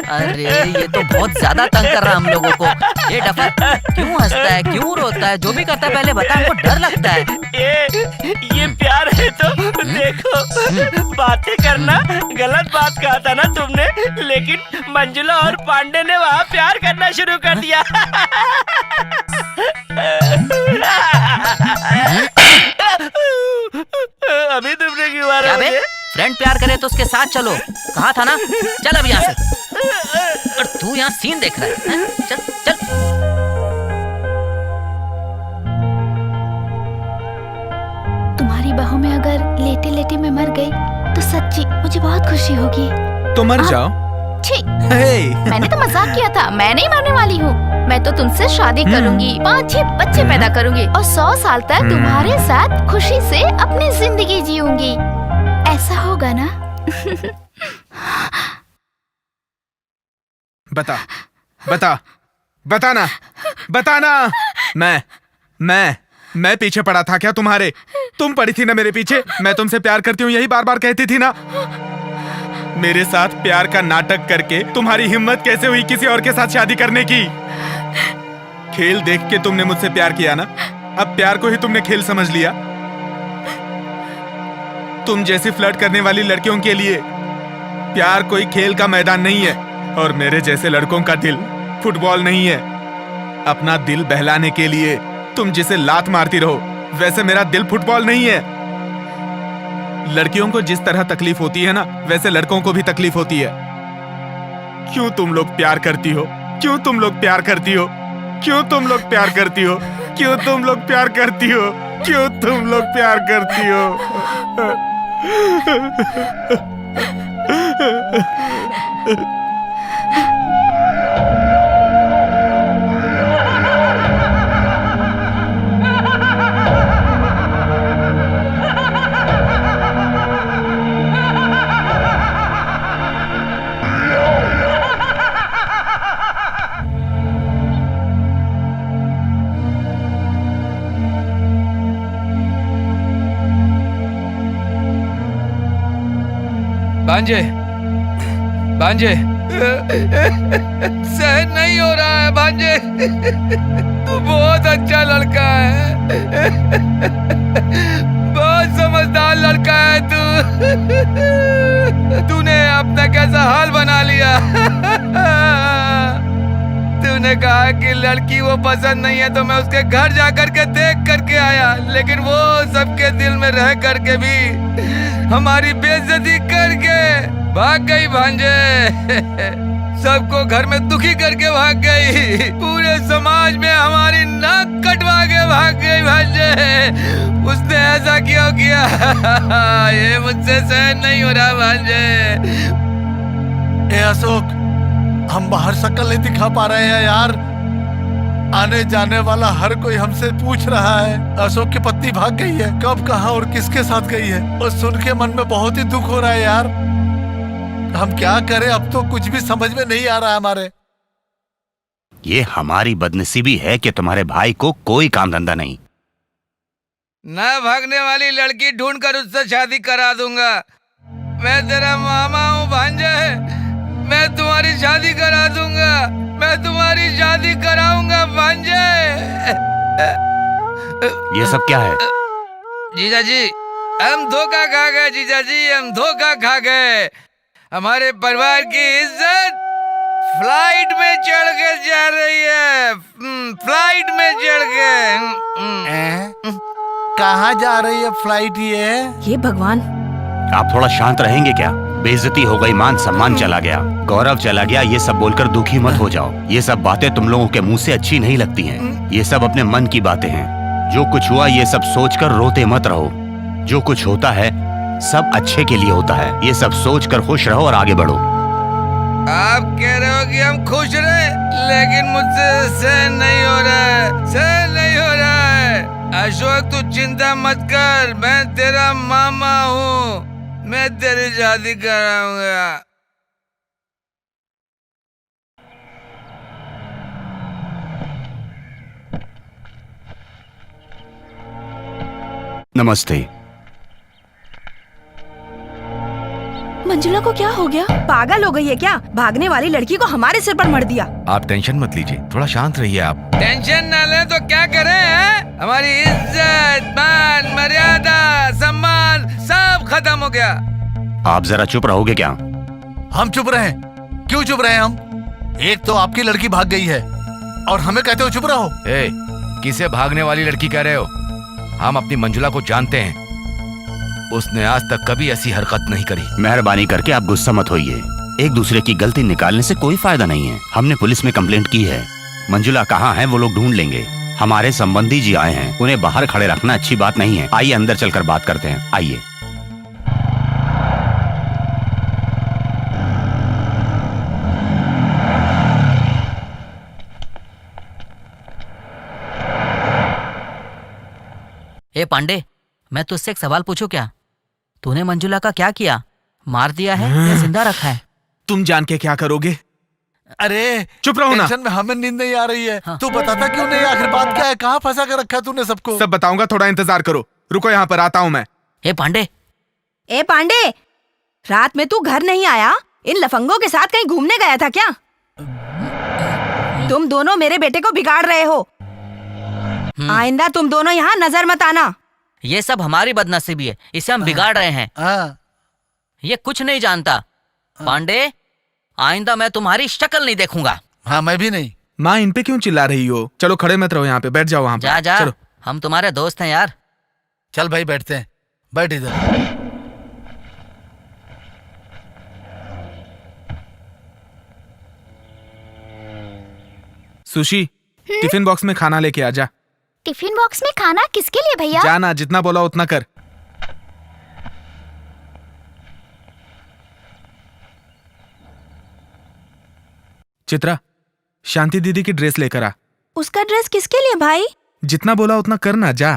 Speaker 7: अरे ये तो बहुत ज्यादा तंग कर रहा हम लोगों को। ये डफर क्यों हंसता है, क्यों रोता है, जो भी करता है पहले बता, हमको डर लगता है।
Speaker 11: ये प्यार है तो देखो, बातें करना गलत बात कहा था ना तुमने, लेकिन मंजुला और पांडे ने वहाँ प्यार करना शुरू कर दिया। अभी तुमने क्यों मारा मुझे?
Speaker 7: फ्रेंड प्यार करे तो उसके साथ चलो, कहा था ना। चल अब यहाँ से। और तू यहाँ सीन देख रहा है? चल चल।
Speaker 8: तुम्हारी बाहों में अगर लेटे लेटे मैं मर गई तो सच्ची मुझे बहुत खुशी होगी।
Speaker 9: तो मर जाओ।
Speaker 8: छी, मैंने तो मजाक किया था, मैं नहीं मरने वाली हूँ। मैं तो तुमसे शादी करूंगी, 5-6 बच्चे पैदा करूंगी और 100 साल तक तुम्हारे साथ खुशी से अपनी जिंदगी जीऊंगी। ऐसा होगा ना?
Speaker 9: बता बता बताना बताना। मैं पीछे पड़ा था क्या तुम्हारे? तुम पड़ी थी ना मेरे पीछे। मैं तुमसे प्यार करती हूँ यही बार बार कहती थी ना। मेरे साथ प्यार का नाटक करके तुम्हारी हिम्मत कैसे हुई किसी और के साथ शादी करने की? खेल देख के तुमने मुझसे प्यार किया ना, अब प्यार को ही तुमने खेल समझ लिया। तुम जैसी फ्लर्ट करने वाली लड़कियों के लिए प्यार कोई खेल का मैदान नहीं है, और मेरे जैसे लड़कों का दिल फुटबॉल नहीं है। अपना दिल बहलाने के लिए तुम जिसे लात मारती रहो, वैसे मेरा दिल फुटबॉल नहीं है। लड़कियों को जिस तरह तकलीफ होती है ना, वैसे लड़कों को भी तकलीफ होती है। क्यों तुम लोग प्यार करती हो? क्यों तुम लोग प्यार करती हो? क्यों तुम लोग प्यार करती हो? क्यों तुम लोग प्यार करती हो? क्यों तुम लोग प्यार करती हो?
Speaker 4: भांजे, भांजे, सहन नहीं हो रहा है भांजे। तू बहुत अच्छा लड़का है, बहुत समझदार लड़का है तू। तूने अपना कैसा हाल बना लिया। तूने कहा कि लड़की वो पसंद नहीं है तो मैं उसके घर जा करके देख करके आया, लेकिन वो सबके दिल में रह करके भी हमारी बेइज्जती करके भाग गई भांजे। सबको घर में दुखी करके भाग गई, पूरे समाज में हमारी नाक कटवा के भाग गई भांजे। उसने ऐसा क्यों किया? ये मुझसे सहन नहीं हो रहा भांजे।
Speaker 2: ए अशोक, हम बाहर शक्ल नहीं दिखा पा रहे हैं यार। आने जाने वाला हर कोई हमसे पूछ रहा है अशोक की पत्नी भाग गई है, कब, कहाँ और किसके साथ गई है। और सुन के मन में बहुत ही दुख हो रहा है यार। हम क्या करें, अब तो कुछ भी समझ में नहीं आ रहा है हमारे।
Speaker 1: ये हमारी बदनसीबी है कि तुम्हारे भाई को कोई काम धंधा नहीं।
Speaker 4: ना भागने वाली लड़की ढूंढकर उससे शादी करा दूंगा। मैं तेरा मामा हूँ भांजे, मैं तुम्हारी शादी करा दूंगा, मैं तुम्हारी शादी कराऊंगा भांजे।
Speaker 1: ये सब क्या है?
Speaker 4: जीजा जी, हम धोखा खा गए जीजा जी, हम धोखा खा गए। हमारे परिवार की इज्जत फ्लाइट में चढ़ के जा रही है, फ्लाइट में चढ़ के।
Speaker 2: कहाँ जा रही है फ्लाइट ये
Speaker 12: भगवान।
Speaker 1: आप थोड़ा शांत रहेंगे क्या? बेइज्जती हो गई, मान सम्मान चला गया, गौरव चला गया, ये सब बोलकर दुखी मत हो जाओ। ये सब बातें तुम लोगों के मुंह से अच्छी नहीं लगती हैं। ये सब अपने मन की बातें हैं। जो कुछ हुआ ये सब सोचकर रोते मत रहो। जो कुछ होता है सब अच्छे के लिए होता है। ये सब सोचकर खुश रहो और आगे बढ़ो।
Speaker 4: आप कह रहे हो कि हम खुश रहे, लेकिन मुझसे सहन नहीं हो रहा है, सहन नहीं हो रहा है। अशोक तू चिंता मत कर, मैं तेरा मामा हूँ, मैं तेरी शादी कराऊंगा।
Speaker 1: नमस्ते।
Speaker 8: मंजुला को क्या हो गया?
Speaker 12: पागल हो गई है क्या? भागने वाली लड़की को हमारे सिर पर मर दिया।
Speaker 13: आप टेंशन मत लीजिए, थोड़ा शांत रहिए आप।
Speaker 4: टेंशन न ले तो क्या करें हैं? हमारी इज्जत, मान, मर्यादा, सम्मान सब खत्म हो गया।
Speaker 1: आप जरा चुप रहोगे क्या?
Speaker 2: हम चुप रहे? क्यों चुप रहे हम? एक तो आपकी लड़की भाग गई है और हमें कहते हो चुप रहो।
Speaker 13: किसे भागने वाली लड़की कह रहे हो? हम अपनी मंजुला को जानते हैं, उसने आज तक कभी ऐसी हरकत नहीं करी।
Speaker 1: मेहरबानी करके आप गुस्सा मत होइए। एक दूसरे की गलती निकालने से कोई फायदा नहीं है। हमने पुलिस में कंप्लेंट की है। मंजुला कहाँ है वो लोग ढूंढ लेंगे। हमारे संबंधी जी आए हैं, उन्हें बाहर खड़े रखना अच्छी बात नहीं है। आइए अंदर चलकर बात करते हैं, आइए।
Speaker 7: ए पांडे, मैं तुझसे एक सवाल पूछूं क्या? तूने मंजुला का क्या किया? मार दिया है या जिंदा रखा है?
Speaker 9: तुम जान के क्या करोगे?
Speaker 2: अरे
Speaker 9: चुप रहो ना।
Speaker 2: टेंशन में हमें नींद नहीं आ रही है। तू बताता क्यों नहीं? आखिर बात क्या है? कहाँ फंसा कर रखा तूने सबको?
Speaker 9: सब बताऊंगा, थोड़ा इंतजार करो। रुको, यहाँ पर आता हूँ मैं।
Speaker 7: ए पांडे,
Speaker 12: रात में तू घर नहीं आया? इन लफंगों के साथ कहीं घूमने गया था क्या? तुम दोनों मेरे बेटे को बिगाड़ रहे हो। आइंदा तुम दोनों यहाँ नजर मत आना।
Speaker 7: ये सब हमारी बदनसीबी है, इसे हम बिगाड़ रहे हैं। ये कुछ नहीं जानता। पांडे, आइंदा मैं तुम्हारी शक्ल नहीं देखूंगा।
Speaker 2: हाँ, मैं भी नहीं।
Speaker 9: माँ, इन पे क्यों चिल्ला रही हो? चलो खड़े मत रहो, यहाँ पे बैठ जाओ। वहाँ
Speaker 7: जा जा,
Speaker 9: चलो।
Speaker 7: हम तुम्हारे दोस्त हैं यार।
Speaker 2: चल भाई, बैठते हैं। बैठ इधर।
Speaker 9: सुशी, टिफिन बॉक्स में खाना लेके आ जा।
Speaker 8: टिफिन बॉक्स में खाना किसके लिए भैया?
Speaker 9: जाना, जितना बोला उतना कर। चित्रा, शांति दीदी की ड्रेस लेकर आ।
Speaker 12: उसका ड्रेस किसके लिए भाई?
Speaker 9: जितना बोला उतना करना, जा।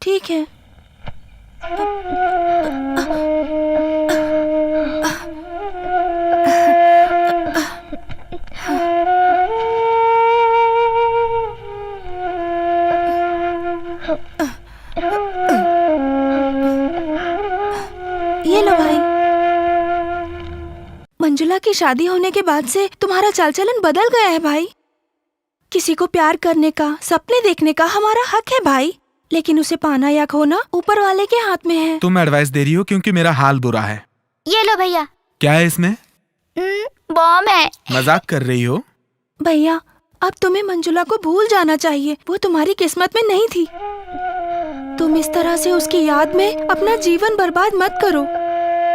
Speaker 12: ठीक है। ये लो भाई। मंजुला की शादी होने के बाद से तुम्हारा चाल चलन बदल गया है भाई। किसी को प्यार करने का, सपने देखने का हमारा हक है भाई, लेकिन उसे पाना या खोना ऊपर वाले के हाथ में है।
Speaker 9: तुम एडवाइस दे रही हो क्योंकि मेरा हाल बुरा है।
Speaker 8: ये लो भैया।
Speaker 9: क्या है इसमें?
Speaker 8: बॉम्ब है।
Speaker 9: मजाक कर रही हो?
Speaker 12: भैया, अब तुम्हें मंजुला को भूल जाना चाहिए। वो तुम्हारी किस्मत में नहीं थी। तुम इस तरह से उसकी याद में अपना जीवन बर्बाद मत करो।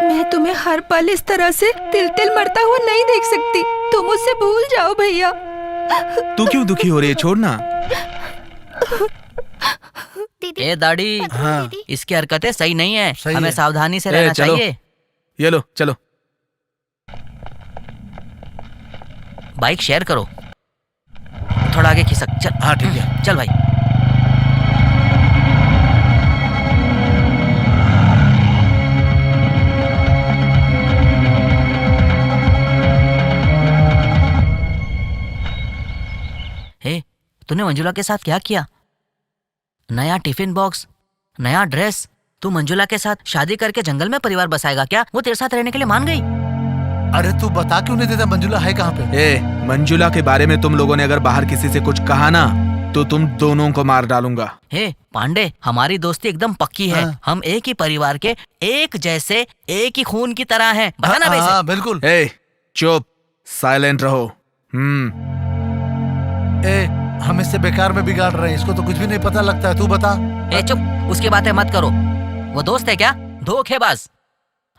Speaker 12: मैं तुम्हें हर पल इस तरह से तिल तिल मरता हुआ नहीं देख सकती। तुम उससे भूल जाओ भैया।
Speaker 9: तू क्यों दुखी हो रही है? छोड़ना।
Speaker 7: ए दाढ़ी,
Speaker 2: हाँ।
Speaker 7: इसकी हरकतें सही नहीं है।
Speaker 2: सही
Speaker 7: हमें
Speaker 2: है।
Speaker 7: सावधानी से रहना
Speaker 9: चलो।
Speaker 7: चाहिए।
Speaker 9: ये लो, चलो।
Speaker 7: बाइक शेयर करो, थोड़ा आगे खिसक। चल।
Speaker 2: हाँ ठीक है,
Speaker 7: चल भाई। हे, तूने मंजुला के साथ क्या किया? नया टिफिन बॉक्स, नया ड्रेस। तू मंजुला के साथ शादी करके जंगल में परिवार बसाएगा क्या? वो तेरे साथ रहने के लिए मान गई।
Speaker 2: अरे तू बता क्यों नहीं देता? मंजुला है कहाँ पे?
Speaker 9: मंजुला के बारे में तुम लोगों ने अगर बाहर किसी से कुछ कहा ना, तो तुम दोनों को मार डालूंगा।
Speaker 7: हे पांडे, हमारी दोस्ती एकदम पक्की है।
Speaker 2: हाँ।
Speaker 7: हम एक ही परिवार के, एक जैसे, एक ही खून की तरह हैं। बताना
Speaker 2: हाँ,
Speaker 7: वैसे।
Speaker 2: हाँ, बिल्कुल।
Speaker 9: चुप, साइलेंट रहो।
Speaker 2: हम इससे बेकार में बिगाड़ रहे हैं। इसको तो कुछ भी नहीं पता लगता है। तू बता।
Speaker 7: चुप, उसकी बातें मत करो। वो दोस्त है क्या? धोखेबाज।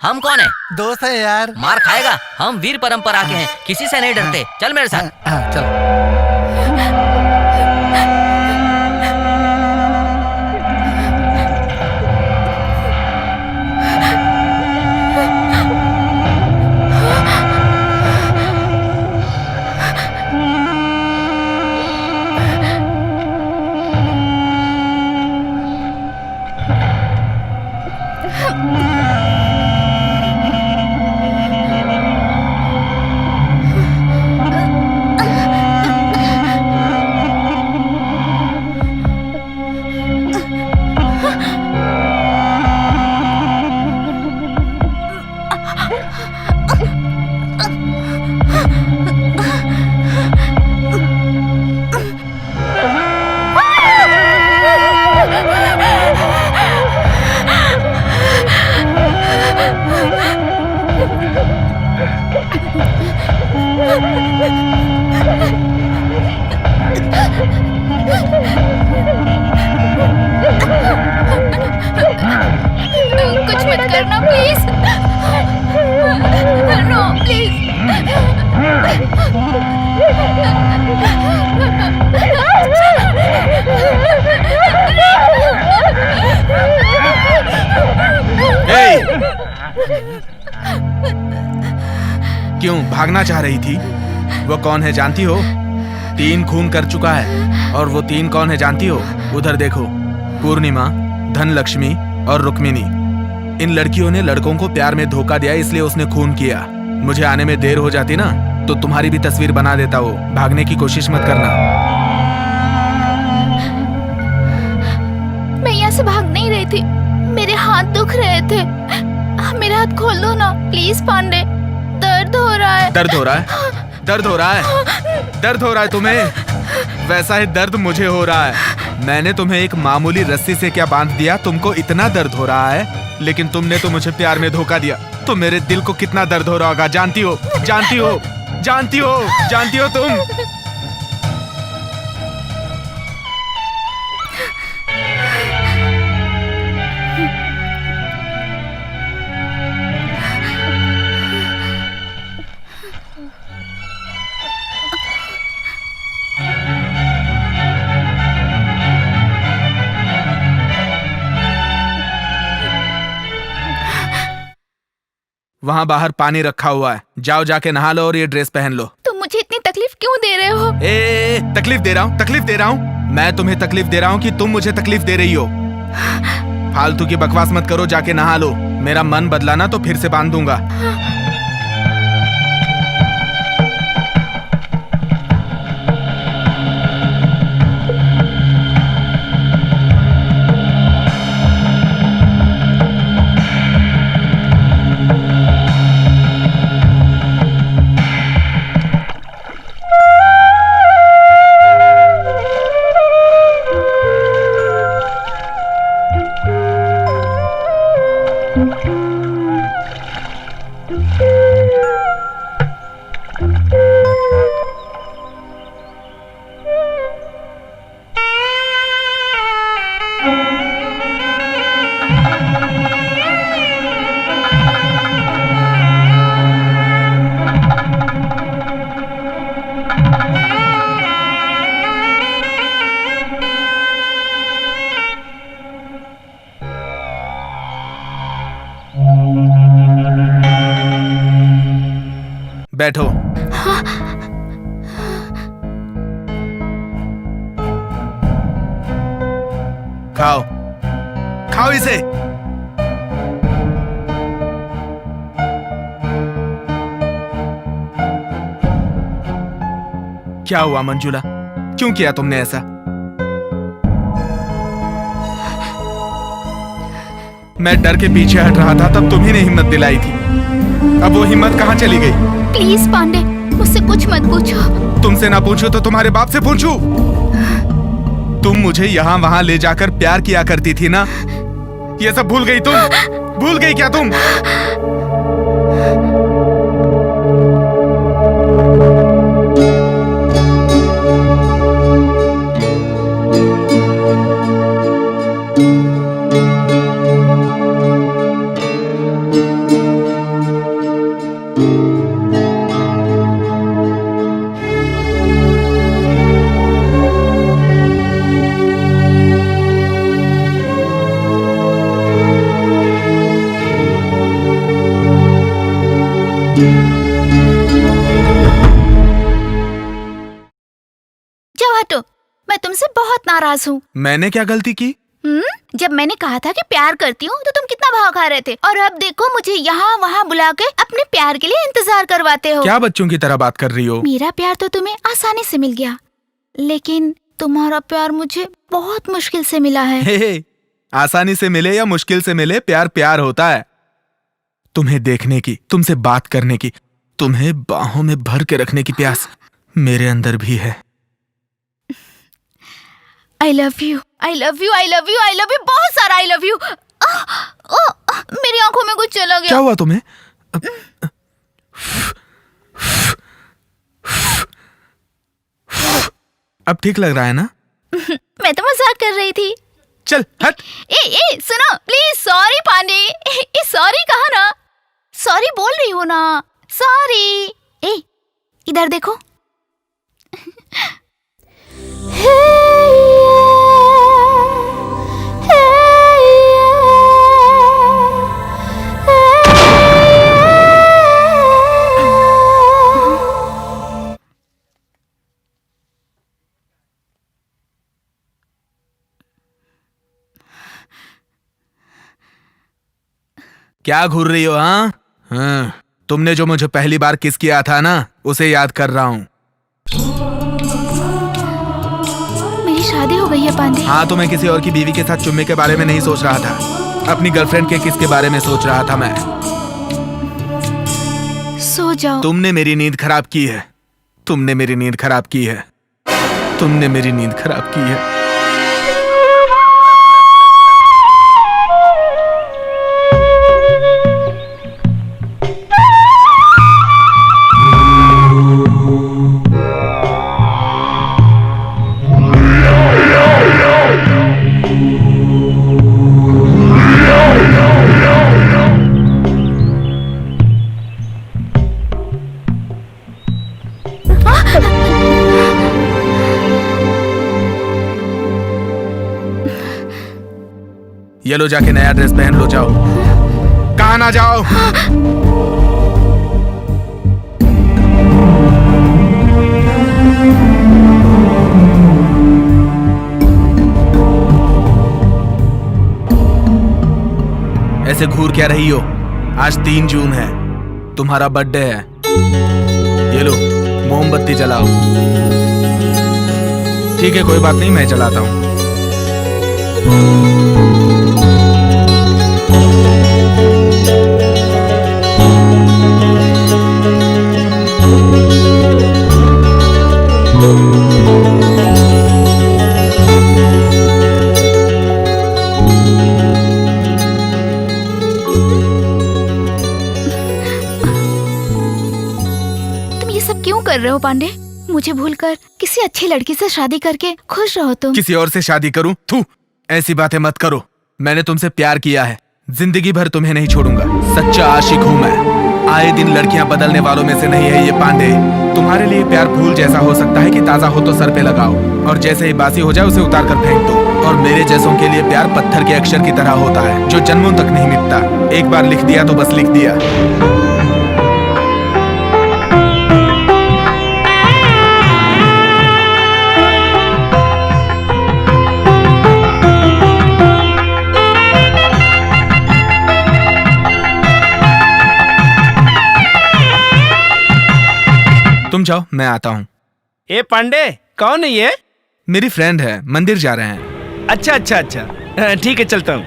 Speaker 7: हम कौन है?
Speaker 2: दोस्त है यार।
Speaker 7: मार खाएगा। हम वीर परंपरा के हैं, किसी से नहीं डरते। चल मेरे साथ।
Speaker 2: चल।
Speaker 9: भागना चाह रही थी वो कौन है जानती हो? 3 खून कर चुका है। और वो 3 कौन है जानती हो? उधर देखो, पूर्णिमा, धनलक्ष्मी और रुक्मिणी। इन लड़कियों ने लड़कों को प्यार में धोखा दिया, इसलिए उसने खून किया। मुझे आने में देर हो जाती ना तो तुम्हारी भी तस्वीर बना देता वो। भागने की कोशिश मत करना।
Speaker 8: मैं यहाँ से भाग नहीं रही थी, मेरे हाथ दुख रहे थे। मेरे हाथ खोल दो ना प्लीज पांडे, दर्द हो रहा है।
Speaker 9: दर्द हो रहा है? दर्द हो रहा है? दर्द हो रहा है तुम्हें? वैसा ही दर्द मुझे हो रहा है। मैंने तुम्हें एक मामूली रस्सी से क्या बांध दिया, तुमको इतना दर्द हो रहा है? लेकिन तुमने तो मुझे प्यार में धोखा दिया, तो मेरे दिल को कितना दर्द हो रहा होगा जानती हो? जानती हो? जानती हो? जानती हो तुम? वहाँ बाहर पानी रखा हुआ है, जाओ जाके नहा लो और ये ड्रेस पहन लो।
Speaker 8: तुम मुझे इतनी तकलीफ क्यों दे रहे हो?
Speaker 9: तकलीफ दे रहा हूँ? तकलीफ दे रहा हूँ? मैं तुम्हें तकलीफ दे रहा हूँ कि तुम मुझे तकलीफ दे रही हो? फालतू की बकवास मत करो, जाके नहा लो। मेरा मन बदला ना तो फिर से बांध दूंगा। बैठो। खाओ, खाओ इसे। क्या हुआ मंजुला, क्यों किया तुमने ऐसा? मैं डर के पीछे हट रहा था, तब तुम्ही ने हिम्मत दिलाई थी। अब वो हिम्मत कहाँ चली गई?
Speaker 8: प्लीज पांडे, मुझसे कुछ मत पूछो।
Speaker 9: तुमसे ना पूछूं तो तुम्हारे बाप से पूछूं? तुम मुझे यहाँ वहाँ ले जाकर प्यार किया करती थी ना, ये सब भूल गई तुम? भूल गई क्या तुम?
Speaker 8: जाओ हटो, मैं तुमसे बहुत नाराज हूँ।
Speaker 9: मैंने क्या गलती की?
Speaker 8: जब मैंने कहा था कि प्यार करती हूँ तो तुम कितना भाव खा रहे थे, और अब देखो मुझे यहाँ वहाँ बुला के अपने प्यार के लिए इंतजार करवाते हो।
Speaker 9: क्या बच्चों की तरह बात कर रही हो?
Speaker 8: मेरा प्यार तो तुम्हें आसानी से मिल गया, लेकिन तुम्हारा प्यार मुझे बहुत मुश्किल से मिला है।
Speaker 9: हे, आसानी से मिले या मुश्किल से मिले, प्यार प्यार होता है। तुम्हें देखने की, तुमसे बात करने की, तुम्हें बाहों में भर के रखने की प्यास मेरे अंदर भी है।
Speaker 8: I love you, I love you, I love you, I love you, बहुत सारा I love you। मेरी आंखों में कुछ चला गया।
Speaker 9: क्या हुआ तुम्हें? अब ठीक लग रहा है ना?
Speaker 8: मैं तो मजाक कर रही थी।
Speaker 9: चल हट।
Speaker 8: ए सुनो प्लीज। सॉरी पांडे। सॉरी कहा ना, सॉरी बोल रही हो ना, सॉरी। इधर देखो।
Speaker 9: क्या घूर रही हो? हाँ, तुमने जो मुझे पहली बार किस किया था ना, उसे याद कर रहा हूँ।
Speaker 8: मेरी शादी हो गई है पांडे।
Speaker 9: हाँ, तो मैं किसी और की बीवी के साथ चुम्मे के बारे में नहीं सोच रहा था, अपनी गर्लफ्रेंड के किस के बारे में सोच रहा था मैं।
Speaker 8: सो जाओ।
Speaker 9: तुमने मेरी नींद खराब की है, तुमने मेरी नींद खराब की है, तुमने मेरी नींद खराब की है। ये लो, जाके नया ड्रेस पहन लो, जाओ। कहाँ ना जाओ। ऐसे घूर क्या रही हो? आज 3 जून है, तुम्हारा बर्थडे है। ये लो, मोमबत्ती जलाओ। ठीक है, कोई बात नहीं, मैं जलाता हूँ।
Speaker 8: कर रहे हो पांडे? मुझे भूलकर किसी अच्छी लड़की से शादी करके खुश रहो तुम।
Speaker 9: किसी और से शादी करूं? थू, ऐसी बातें मत करो। मैंने तुमसे प्यार किया है, जिंदगी भर तुम्हें नहीं छोड़ूंगा। सच्चा आशिक हूं मैं। आए दिन लड़कियां बदलने वालों में से नहीं है ये पांडे। तुम्हारे लिए प्यार फूल जैसा हो सकता है कि ताजा हो तो सर पे लगाओ और जैसे ही बासी हो जाए उसे उतार कर फेंक दो। और मेरे जैसों के लिए प्यार पत्थर के अक्षर की तरह होता है, जो जन्मों तक नहीं मिटता। एक बार लिख दिया तो बस लिख दिया। तुम जाओ, मैं आता हूँ।
Speaker 10: ए पांडे, कौन है ये?
Speaker 9: मेरी फ्रेंड है, मंदिर जा रहे हैं।
Speaker 10: अच्छा अच्छा अच्छा, ठीक है, चलता हूँ।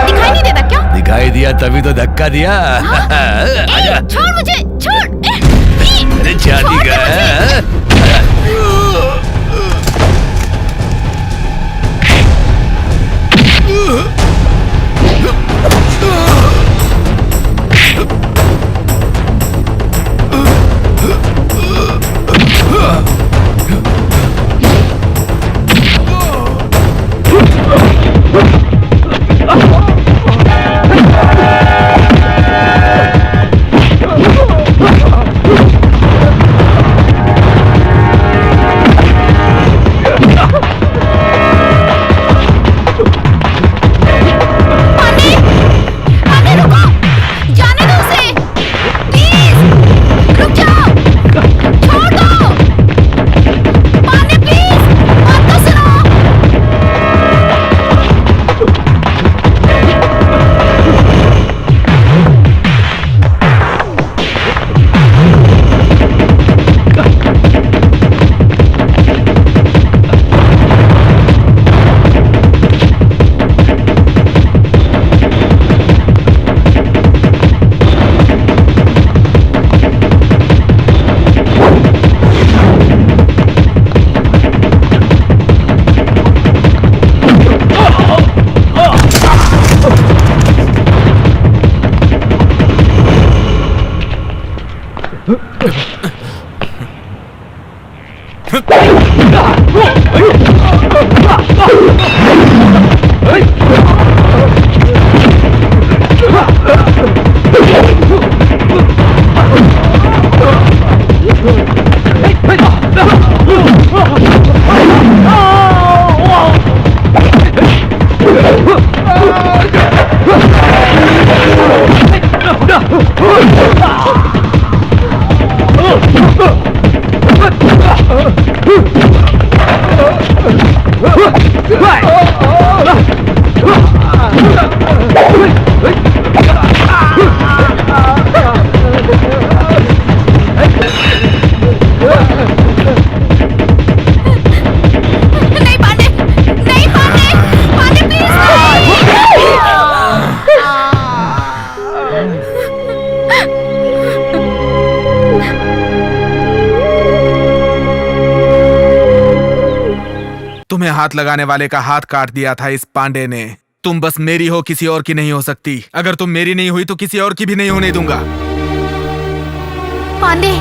Speaker 8: दिखाई नहीं देता क्या?
Speaker 13: दिखाई दिया तभी तो धक्का दिया। आजा।
Speaker 8: छोड़ मुझे, छोड़।
Speaker 13: अरे शादी का
Speaker 9: तुम्हें हाथ लगाने वाले का हाथ काट दिया था इस पांडे ने। तुम बस मेरी हो, किसी और की नहीं हो सकती। अगर तुम मेरी नहीं हुई तो किसी और की भी नहीं होने दूंगा।
Speaker 8: पांडे,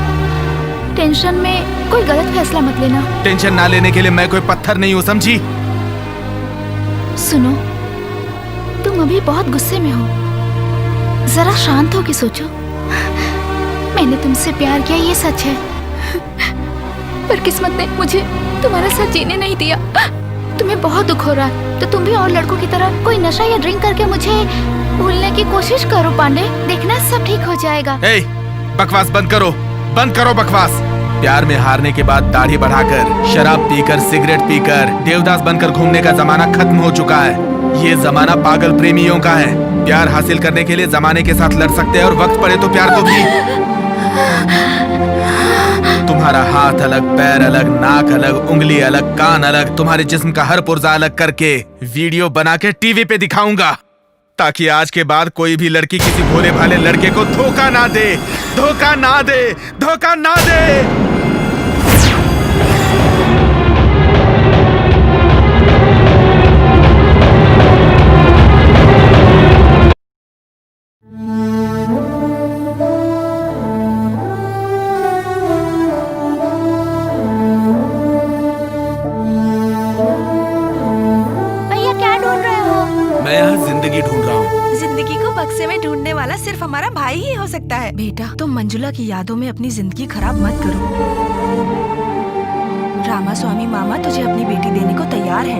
Speaker 8: टेंशन में कोई गलत फैसला मत लेना।
Speaker 9: टेंशन ना लेने के लिए मैं कोई पत्थर नहीं हूँ, समझी?
Speaker 8: सुनो, तुम अभी बहुत गुस्से में हो, जरा शांत हो के सोचो। मैंने तुमसे प्यार किया, ये सच है, पर किस्मत ने मुझे तुम्हारा साथ जीने नहीं दिया। तुम्हें बहुत दुख हो रहा है तो तुम भी और लड़कों की तरह कोई नशा या ड्रिंक करके मुझे भूलने की कोशिश करो पांडे, देखना सब ठीक हो जाएगा।
Speaker 9: ए, बकवास बंद करो, बंद करो बकवास। प्यार में हारने के बाद दाढ़ी बढ़ाकर, शराब पीकर, सिगरेट पीकर, देवदास बनकर घूमने का जमाना खत्म हो चुका है। ये जमाना पागल प्रेमियों का है। प्यार हासिल करने के लिए जमाने के साथ लड़ सकते हैं और वक्त पड़े तो प्यार को भी। तुम्हारा हाथ अलग, पैर अलग, नाक अलग, उंगली अलग, कान अलग, तुम्हारे जिस्म का हर पुर्जा अलग करके वीडियो बना के टीवी पे दिखाऊंगा, ताकि आज के बाद कोई भी लड़की किसी भोले भाले लड़के को धोखा ना दे, धोखा ना दे, धोखा ना दे।
Speaker 12: जिंदगी को बक्से में ढूंढने वाला सिर्फ हमारा भाई ही हो सकता है। बेटा, तुम मंजुला की यादों में अपनी जिंदगी खराब मत करो। रामास्वामी मामा तुझे अपनी बेटी देने को तैयार है।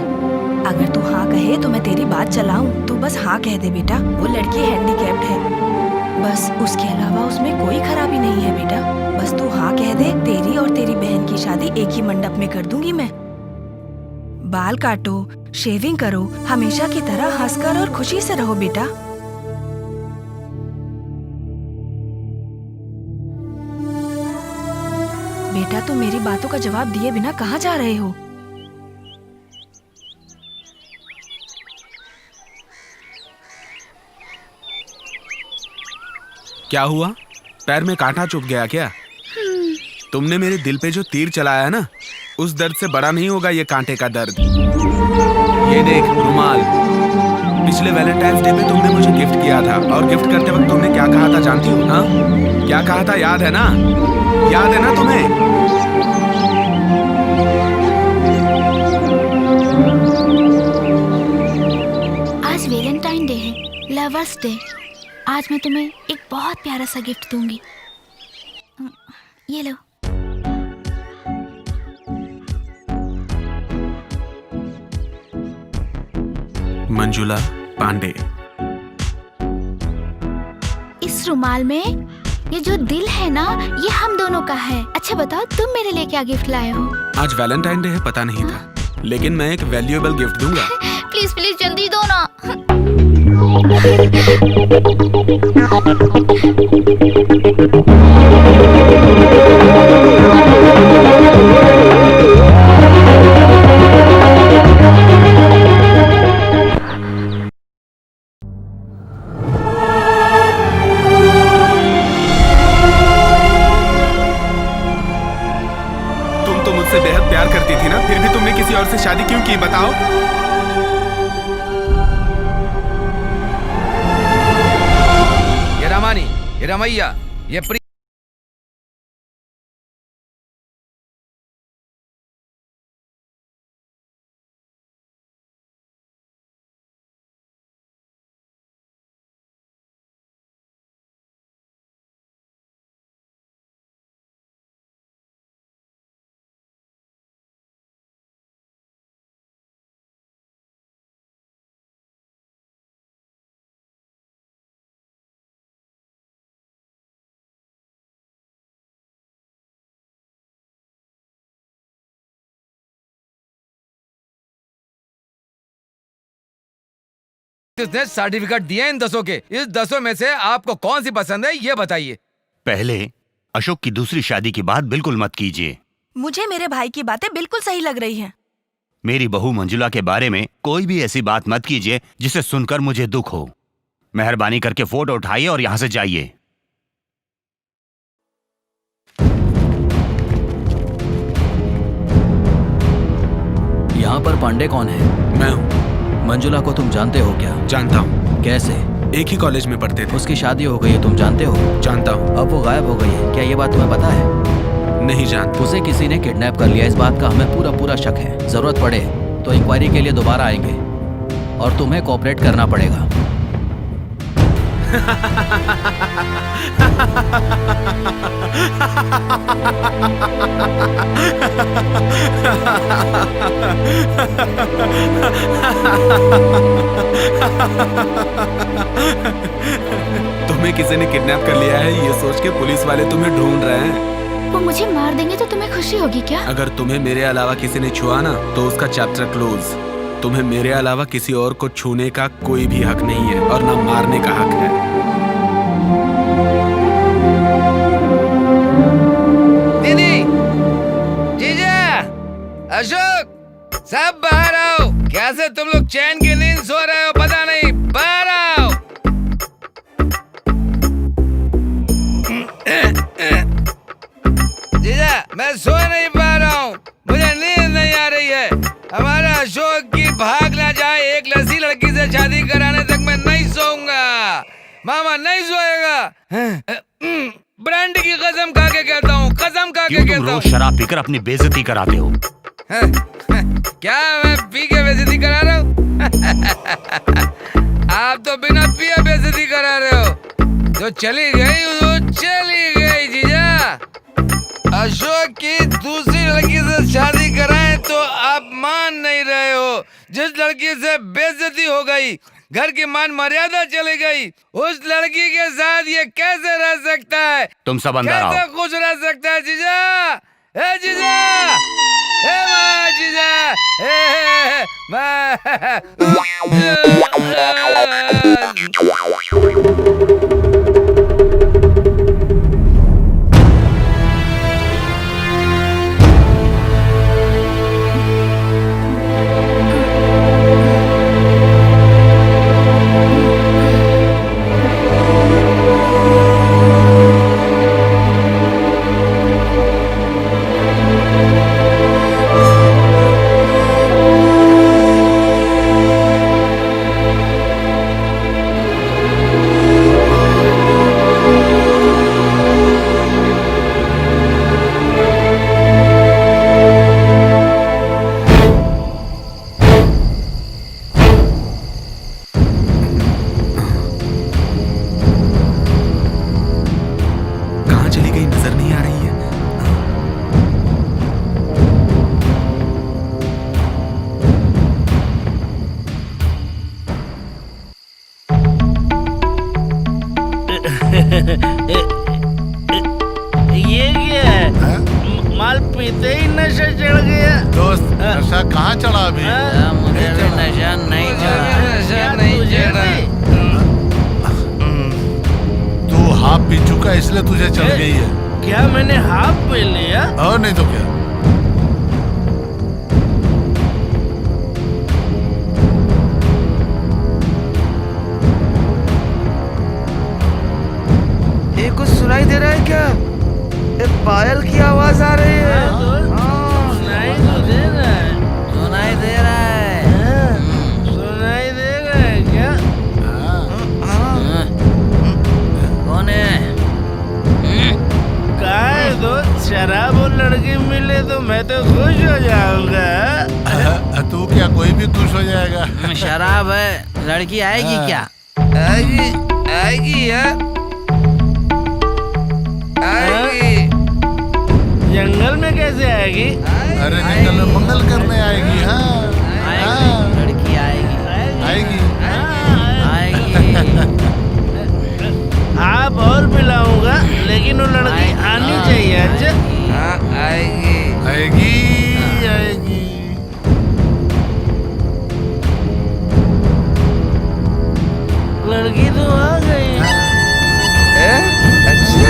Speaker 12: अगर तू हाँ कहे तो मैं तेरी बात चलाऊं। तू बस हाँ कह दे बेटा। वो लड़की हैंडीकैप्ड है, बस उसके अलावा उसमें कोई खराबी नहीं है बेटा। बस तू हाँ कह दे, तेरी और तेरी बहन की शादी एक ही मंडप में कर दूंगी मैं। बाल काटो, शेविंग करो, हमेशा की तरह हंसकर और खुशी से रहो बेटा। बेटा, तुम मेरी बातों का जवाब दिए बिना कहाँ जा रहे हो?
Speaker 9: क्या हुआ? पैर में कांटा चुभ गया क्या? तुमने मेरे दिल पे जो तीर चलाया ना, उस दर्द से बड़ा नहीं होगा ये कांटे का दर्द। ये देख रुमाल, पिछले वैलेंटाइंस डे पे तुमने मुझे गिफ्ट किया था, और गिफ्ट करते वक्त तुमने क्या कहा था जानती हो? हाँ, क्या कहा था? याद है ना? याद है ना तुम्हें?
Speaker 8: आज वैलेंटाइन डे है, लवर्स डे। आज मैं तुम्हें एक बहुत प्यारा सा गिफ्ट दूंगी। ये लो।
Speaker 9: मंजुला पांडे।
Speaker 8: इस रुमाल में ये जो दिल है ना, ये हम दोनों का है। अच्छा बताओ, तुम मेरे लिए क्या गिफ्ट लाए हो?
Speaker 9: आज वैलेंटाइन डे है, पता नहीं था, लेकिन मैं एक वैल्यूएबल गिफ्ट दूंगा।
Speaker 8: प्लीज प्लीज जल्दी दो ना।
Speaker 9: तुम तो मुझसे बेहद प्यार करती थी ना, फिर भी तुमने किसी और से शादी क्यों की, बताओ?
Speaker 13: ये रामानी, ये रमैया, ये प्रिया। उसने सर्टिफिकेट दिए इन 10 के। इस 10 में से आपको कौन सी पसंद है ये बताइए।
Speaker 1: पहले अशोक की दूसरी शादी की बात बिल्कुल मत कीजिए।
Speaker 12: मुझे मेरे भाई की बातें बिल्कुल सही लग रही हैं।
Speaker 1: मेरी बहू मंजुला के बारे में कोई भी ऐसी बात मत कीजिए जिसे सुनकर मुझे दुख हो। मेहरबानी करके फोटो उठाइए और यहाँ से जाइए।
Speaker 3: यहाँ पर पांडे कौन है?
Speaker 14: मैं हूँ।
Speaker 3: मंजुला को तुम जानते हो क्या?
Speaker 14: जानता हूँ।
Speaker 3: कैसे?
Speaker 14: एक ही कॉलेज में पढ़ते थे।
Speaker 3: उसकी शादी हो गई है, तुम जानते हो?
Speaker 14: जानता हूँ।
Speaker 3: अब वो गायब हो गई है, क्या ये बात तुम्हें पता है?
Speaker 14: नहीं जानता।
Speaker 3: उसे किसी ने किडनैप कर लिया, इस बात का हमें पूरा पूरा शक है। जरूरत पड़े तो इंक्वायरी के लिए दोबारा आएंगे और तुम्हें कोऑपरेट करना पड़ेगा।
Speaker 14: तुम्हें किसी ने किडनैप कर लिया है ये सोच के पुलिस वाले तुम्हें ढूंढ रहे हैं।
Speaker 8: वो मुझे मार देंगे तो तुम्हें खुशी होगी क्या?
Speaker 14: अगर तुम्हें मेरे अलावा किसी ने छुआ ना तो उसका चैप्टर क्लोज। तुम्हें मेरे अलावा किसी और को छूने का कोई भी हक नहीं है और ना मारने का हक है।
Speaker 4: दीदी, जीजा, अशोक, सब बाहर आओ। कैसे तुम लोग चैन की नींद सो रहे हो पता नहीं, बाहर आओ। जीजा, मैं सो नहीं पा रहा हूँ, मुझे नींद नहीं आ रही है। हमारा अशोक की भाग ना जाए, एक लड़की लड़की से शादी कराने तक मैं नहीं सोऊंगा। मामा नहीं सोएगा। ब्रांड की कसम खा के कहता हूँ, कसम खा के
Speaker 1: क्यों
Speaker 4: कहता
Speaker 1: तुम
Speaker 4: हूँ।
Speaker 1: रोज शराब पीकर अपनी बेइज्जती कराते हो?
Speaker 4: क्या मैं पी के बेइज्जती करा रहा हूँ? आप तो बिना पिए बेइज्जती करा रहे हो। जो चली गई वो चली गई जीजा। अशोक की दूसरी लड़की से शादी कराएं तो आप मान नहीं रहे हो। जिस लड़की से बेइज्जती हो गई, घर की मान मर्यादा चली गई, उस लड़की के साथ ये कैसे रह सकता है?
Speaker 1: तुम सब अंदर आओ।
Speaker 4: कैसे खुश रह सकता है जीजा? ए जीजा, ए माँ जीजा, ए
Speaker 10: ये क्या है? माल पीते ही नशा चढ़ गया।
Speaker 2: दोस्त, नशा कहाँ चढ़ा अभी?
Speaker 3: मुझे भी नशा नहीं चढ़ा।
Speaker 4: नशा नहीं चढ़ा।
Speaker 2: तू हाफ पी चुका है इसलिए तुझे चढ़ गई है।
Speaker 10: क्या मैंने हाफ पी लिया?
Speaker 2: और नहीं तो क्या।
Speaker 4: ये कुछ सुनाई दे रहा है क्या? ये पायल की आवाज आ रही है।
Speaker 10: सुनाई तो दे रहा है।
Speaker 3: सुनाई दे रहा है।
Speaker 10: सुनाई दे रहा है क्या?
Speaker 3: कौन है?
Speaker 10: कहा है दोस्त, शराब और लड़की मिले तो मैं तो खुश हो जाऊंगा।
Speaker 2: तू क्या, कोई भी खुश हो जाएगा।
Speaker 3: शराब है, लड़की आएगी क्या?
Speaker 4: आएगी, आएगी यार, आएगी।
Speaker 10: जंगल में कैसे आएगी?
Speaker 2: अरे जंगल में मंगल करने आएगी। हाँ,
Speaker 3: लड़की आएगी।
Speaker 2: आएगी,
Speaker 3: आएगी।
Speaker 10: आप और पिलाऊंगा, लेकिन वो लड़की आनी चाहिए। अच्छा,
Speaker 4: हाँ आएगी,
Speaker 2: आएगी, आएगी।
Speaker 10: लड़की तो आ गई।
Speaker 4: अच्छा,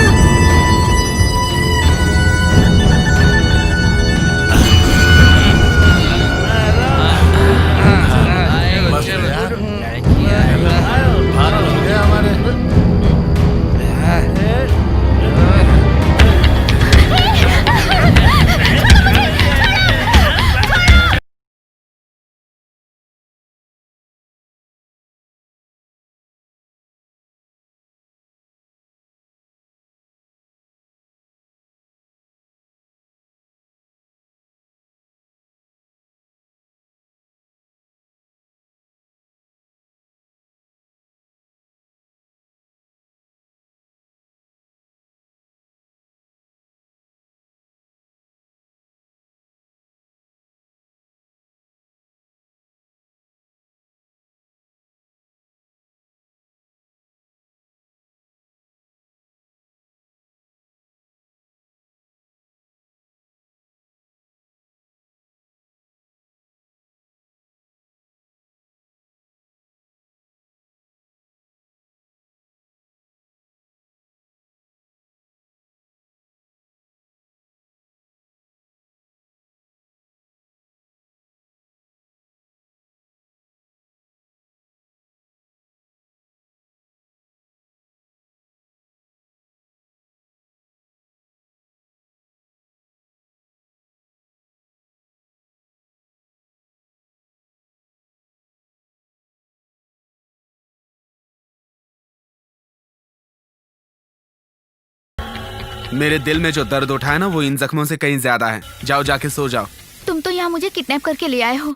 Speaker 14: मेरे दिल में जो दर्द उठा है ना, वो इन जख्मों से कहीं ज्यादा है। जाओ जाके सो जाओ।
Speaker 8: तुम तो यहाँ मुझे किडनैप करके ले आए हो,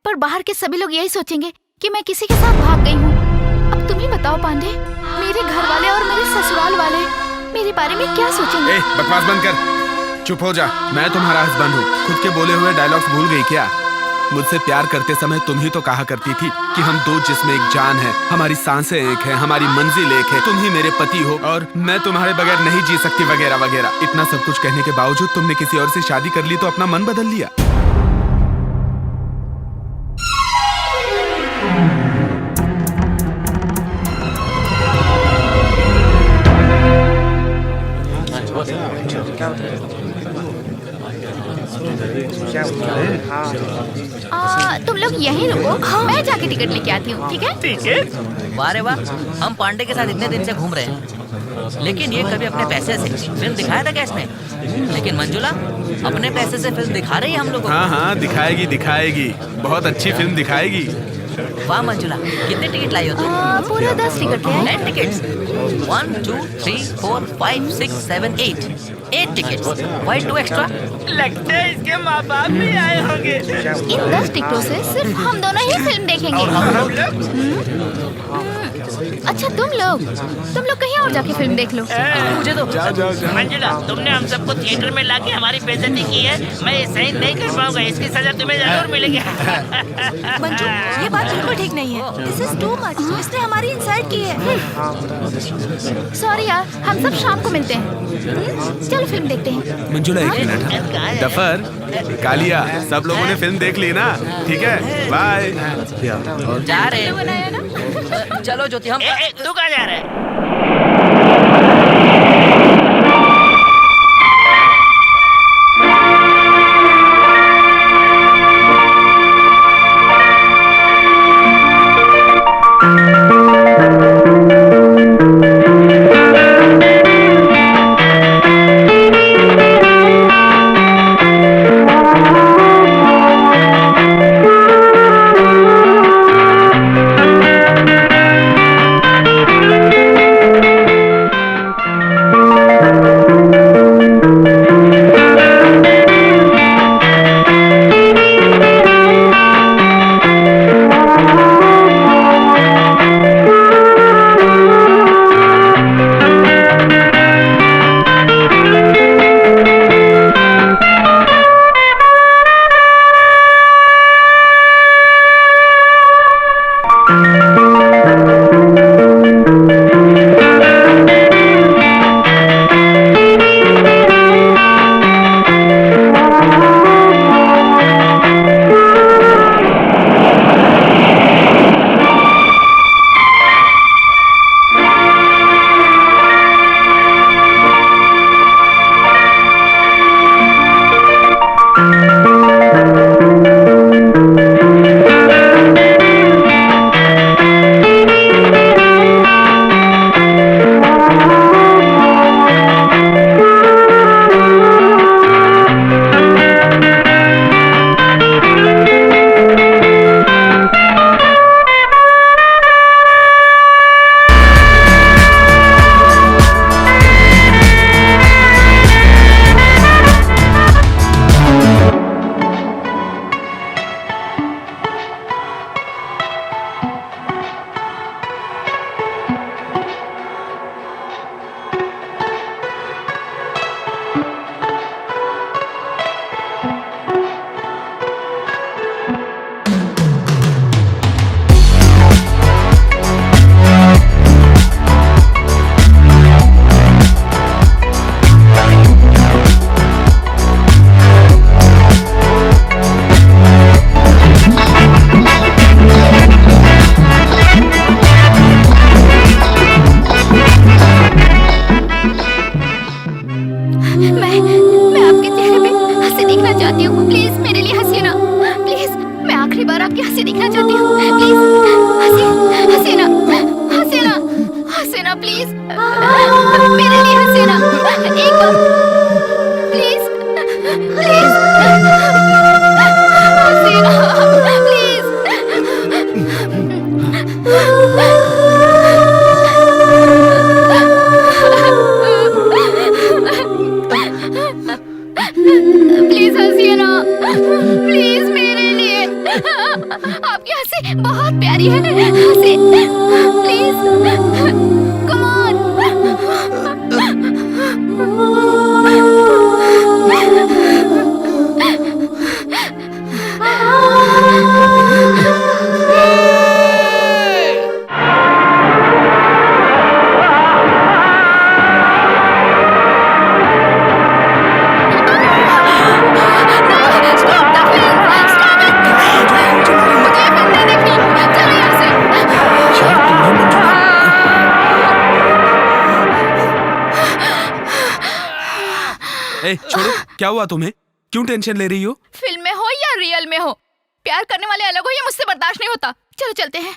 Speaker 8: पर बाहर के सभी लोग यही सोचेंगे कि मैं किसी के साथ भाग गई हूँ। अब तुम ही बताओ पांडे, मेरे घर वाले और मेरे ससुराल वाले मेरे बारे में क्या सोचेंगे?
Speaker 14: बकवास बंद कर, चुप हो जा। मैं तुम्हारा हस्बैंड हूँ। खुद के बोले हुए डायलॉग्स भूल गई क्या? मुझसे प्यार करते समय तुम ही तो कहा करती थी कि हम दो जिस्म एक जान है, हमारी सांसें एक है, हमारी मंजिल एक है, तुम ही मेरे पति हो और मैं तुम्हारे बगैर नहीं जी सकती, वगैरह वगैरह। इतना सब कुछ कहने के बावजूद तुमने किसी और से शादी कर ली तो अपना मन बदल लिया।
Speaker 8: तुम लोग यहीं रुको, मैं जाके टिकट लेके आती हूँ, ठीक है?
Speaker 7: टिकट? वाह रे वाह, हम पांडे के साथ इतने दिन से घूम रहे हैं, लेकिन ये कभी अपने पैसे से फिल्म दिखाया था क्या इसने? लेकिन मंजुला अपने पैसे से फिल्म दिखा रही है हम लोगों को।
Speaker 14: हाँ, दिखाएगी दिखाएगी, बहुत अच्छी फिल्म दिखाएगी।
Speaker 7: वाह मंजुला, कितने टिकट लाई हो तुम?
Speaker 8: पूरे 10 टिकट है।
Speaker 7: 10 टिकट्स? 1 2 3 4 5 6 7 8 टिकट्स। Why 2 extra?
Speaker 11: लगता है इसके माँ बाप भी आए होंगे।
Speaker 8: इन 10 टिकटों से सिर्फ हम दोनों ही फिल्म देखेंगे। अच्छा तुम लोग कहीं और जाके फिल्म देख लो।
Speaker 7: मुझे तो
Speaker 11: मंजुला, तुमने हम सबको थिएटर में लाके हमारी बेइज्जती की है। मैं ये सही नहीं कर पाऊंगा, इसकी सजा तुम्हें जरूर मिलेगी।
Speaker 12: मंजू, ये बात बिल्कुल ठीक नहीं है। This is too much. इसने हमारी इंसल्ट की है।
Speaker 8: सॉरी यार, हम सब शाम को मिलते हैं। चलो फिल्म देखते हैं।
Speaker 14: मंजुला एक मिनट। दफर, कालिया, सब लोगों ने फिल्म देख ली ना? ठीक है, बाय।
Speaker 7: जा रहे हैं। चलो ज्योति, हम
Speaker 11: तू कहाँ जा रहा है?
Speaker 8: छोड़िए हंसी प्लीज कम ऑन
Speaker 14: ए, छोड़ो, क्या हुआ तुम्हें? क्यों टेंशन ले रही हो?
Speaker 8: फिल्म में हो या रियल में हो, प्यार करने वाले अलग हो, ये मुझसे बर्दाश्त नहीं होता। चलो चलते हैं।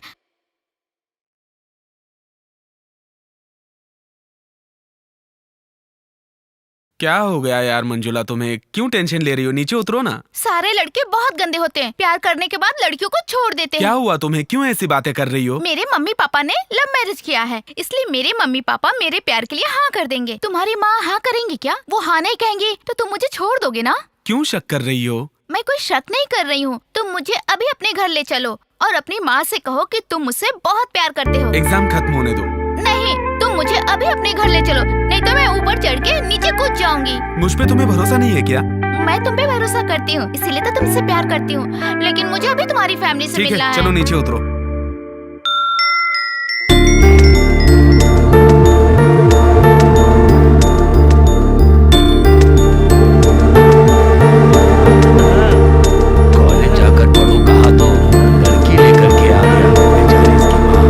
Speaker 14: क्या हो गया यार मंजुला, तुम्हें क्यों टेंशन ले रही हो? नीचे उतरो ना।
Speaker 8: सारे लड़के बहुत गंदे होते हैं, प्यार करने के बाद लड़कियों को छोड़ देते हैं।
Speaker 14: क्या हुआ तुम्हें? क्यों ऐसी बातें कर रही हो?
Speaker 8: मेरे मम्मी पापा ने लव मैरिज किया है, इसलिए मेरे मम्मी पापा मेरे प्यार के लिए हाँ कर देंगे। तुम्हारी माँ हाँ करेंगी क्या? वो हाँ नहीं कहेंगी तो तुम मुझे छोड़ दोगे ना?
Speaker 14: क्यों शक कर रही हो?
Speaker 8: मैं कोई शक नहीं कर रही हूँ। तुम मुझे अभी अपने घर ले चलो और अपनी माँ से कहो कि तुम मुझसे बहुत प्यार करते हो।
Speaker 14: एग्जाम खत्म होने दो।
Speaker 8: नहीं, तुम मुझे अभी अपने घर ले चलो, नहीं तो मैं ऊपर चढ़ के नीचे कूद जाऊंगी।
Speaker 14: मुझ पे तुम्हें भरोसा नहीं है क्या?
Speaker 8: मैं तुम पे भरोसा करती हूँ, इसीलिए तो तुमसे प्यार करती हूँ, लेकिन मुझे अभी तुम्हारी फैमिली से मिलना है।
Speaker 14: चलो नीचे उतरो।
Speaker 13: कॉलेज जाकर पढ़ो कहा तो लड़की लेकर के आ गया बेचारी इसकी माँ।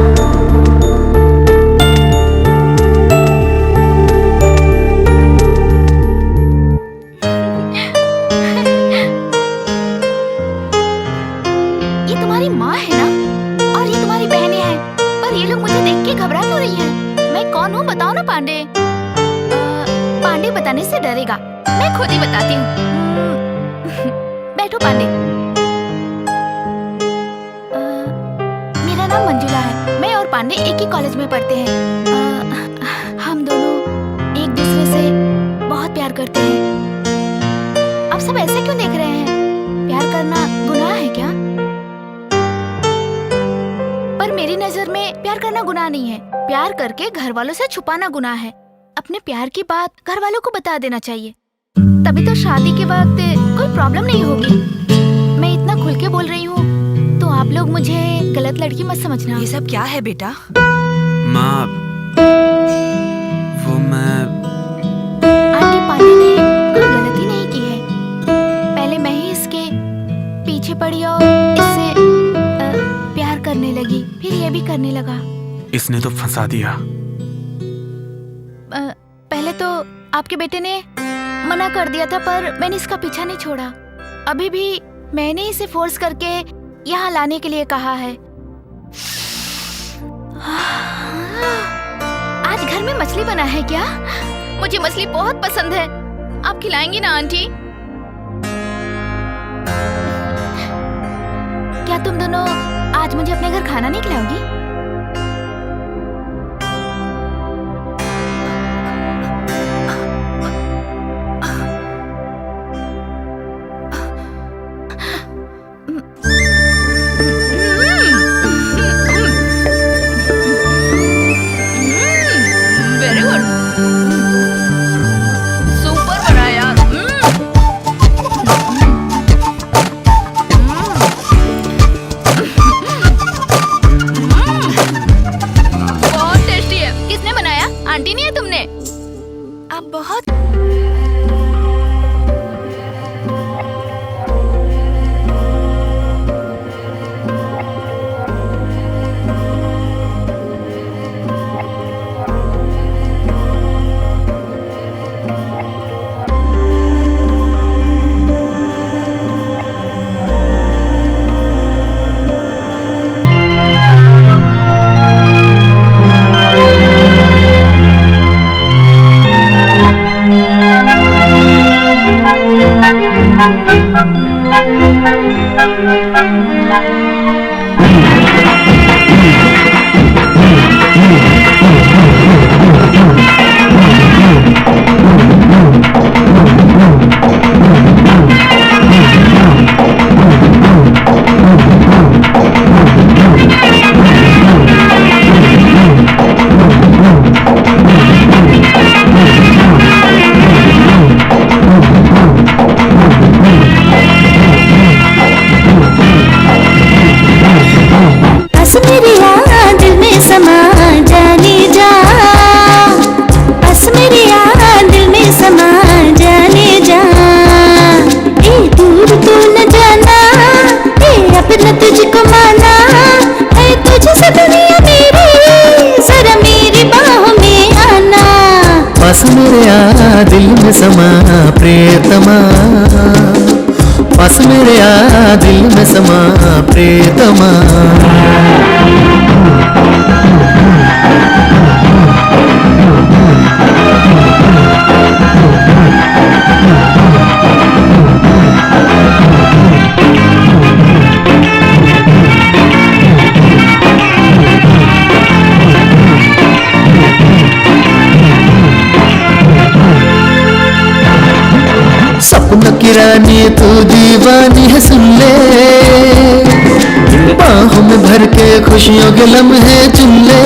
Speaker 8: ये तुम्हारी माँ है ना, और ये तुम्हारी बहनें हैं, पर ये लोग मुझे देख के घबरा क्यों रही हैं? मैं कौन हूँ बताओ ना पांडे। पांडे बताने से डरेगा, मैं खुद ही बताती हूँ। बैठो पांडे। मेरा नाम मंजुला है, मैं और पांडे एक ही कॉलेज में पढ़ते हैं। हम दोनों एक दूसरे से बहुत प्यार करते हैं। आप सब ऐसे क्यों देख रहे हैं? प्यार करना गुनाह है क्या? पर मेरी नजर में प्यार करना गुनाह नहीं है। प्यार करके घर वालों से छुपाना गुनाह है। अपने प्यार की बात घर वालों को बता देना चाहिए, तभी तो शादी के वक्त कोई प्रॉब्लम नहीं होगी। मैं इतना खुल के बोल रही हूँ तो आप लोग मुझे गलत लड़की मत समझना।
Speaker 12: ये सब क्या है बेटा?
Speaker 14: माँ, वो मैं
Speaker 8: आंटी पांडे ने कोई गलती नहीं की है। पहले मैं ही इसके पीछे पड़ी और इससे प्यार करने लगी, फिर ये भी करने लगा।
Speaker 14: इसने तो फंसा दिया।
Speaker 8: पहले तो आपके बेटे ने मना कर दिया था, पर मैंने इसका पीछा नहीं छोड़ा। अभी भी मैंने इसे फोर्स करके यहाँ लाने के लिए कहा है। आज घर में मछली बना है क्या? मुझे मछली बहुत पसंद है। आप खिलाएंगी ना आंटी? क्या तुम दोनों आज मुझे अपने घर खाना नहीं खिलाओगी? वेरी गुड, सुपर बना यार। बहुत टेस्टी है। किसने बनाया? आंटी नहीं है तुमने? आप बहुत
Speaker 5: पास मेरे आ दिल में समा प्रियतमा, पास मेरे आ दिल में समा प्रियतमा। सपन की रानी तू दीवानी है, सुन ले बाहों में भर के खुशियों के लम्हे चुन ले।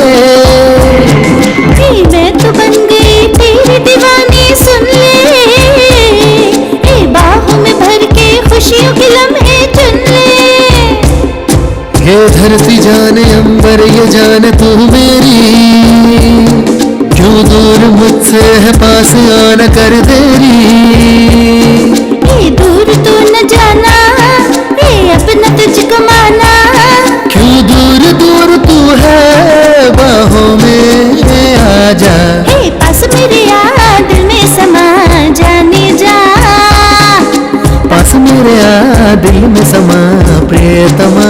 Speaker 6: मैं तो बन गई तेरी दीवानी, सुन ले ए बाहों में भर के खुशियों के लम्हे चुन ले।
Speaker 5: ये धरती जाने अंबर ये जाने तू मेरी, क्यों दूर मुझसे है पास आना कर देरी।
Speaker 6: ए दूर तू न जाना, ए अपना तुझको माना,
Speaker 5: क्यों दूर दूर तू है बाहों में आजा।
Speaker 6: ए पास मेरे आ दिल में समा जाने जा,
Speaker 5: पास मेरे आ दिल में समा प्रियतमा।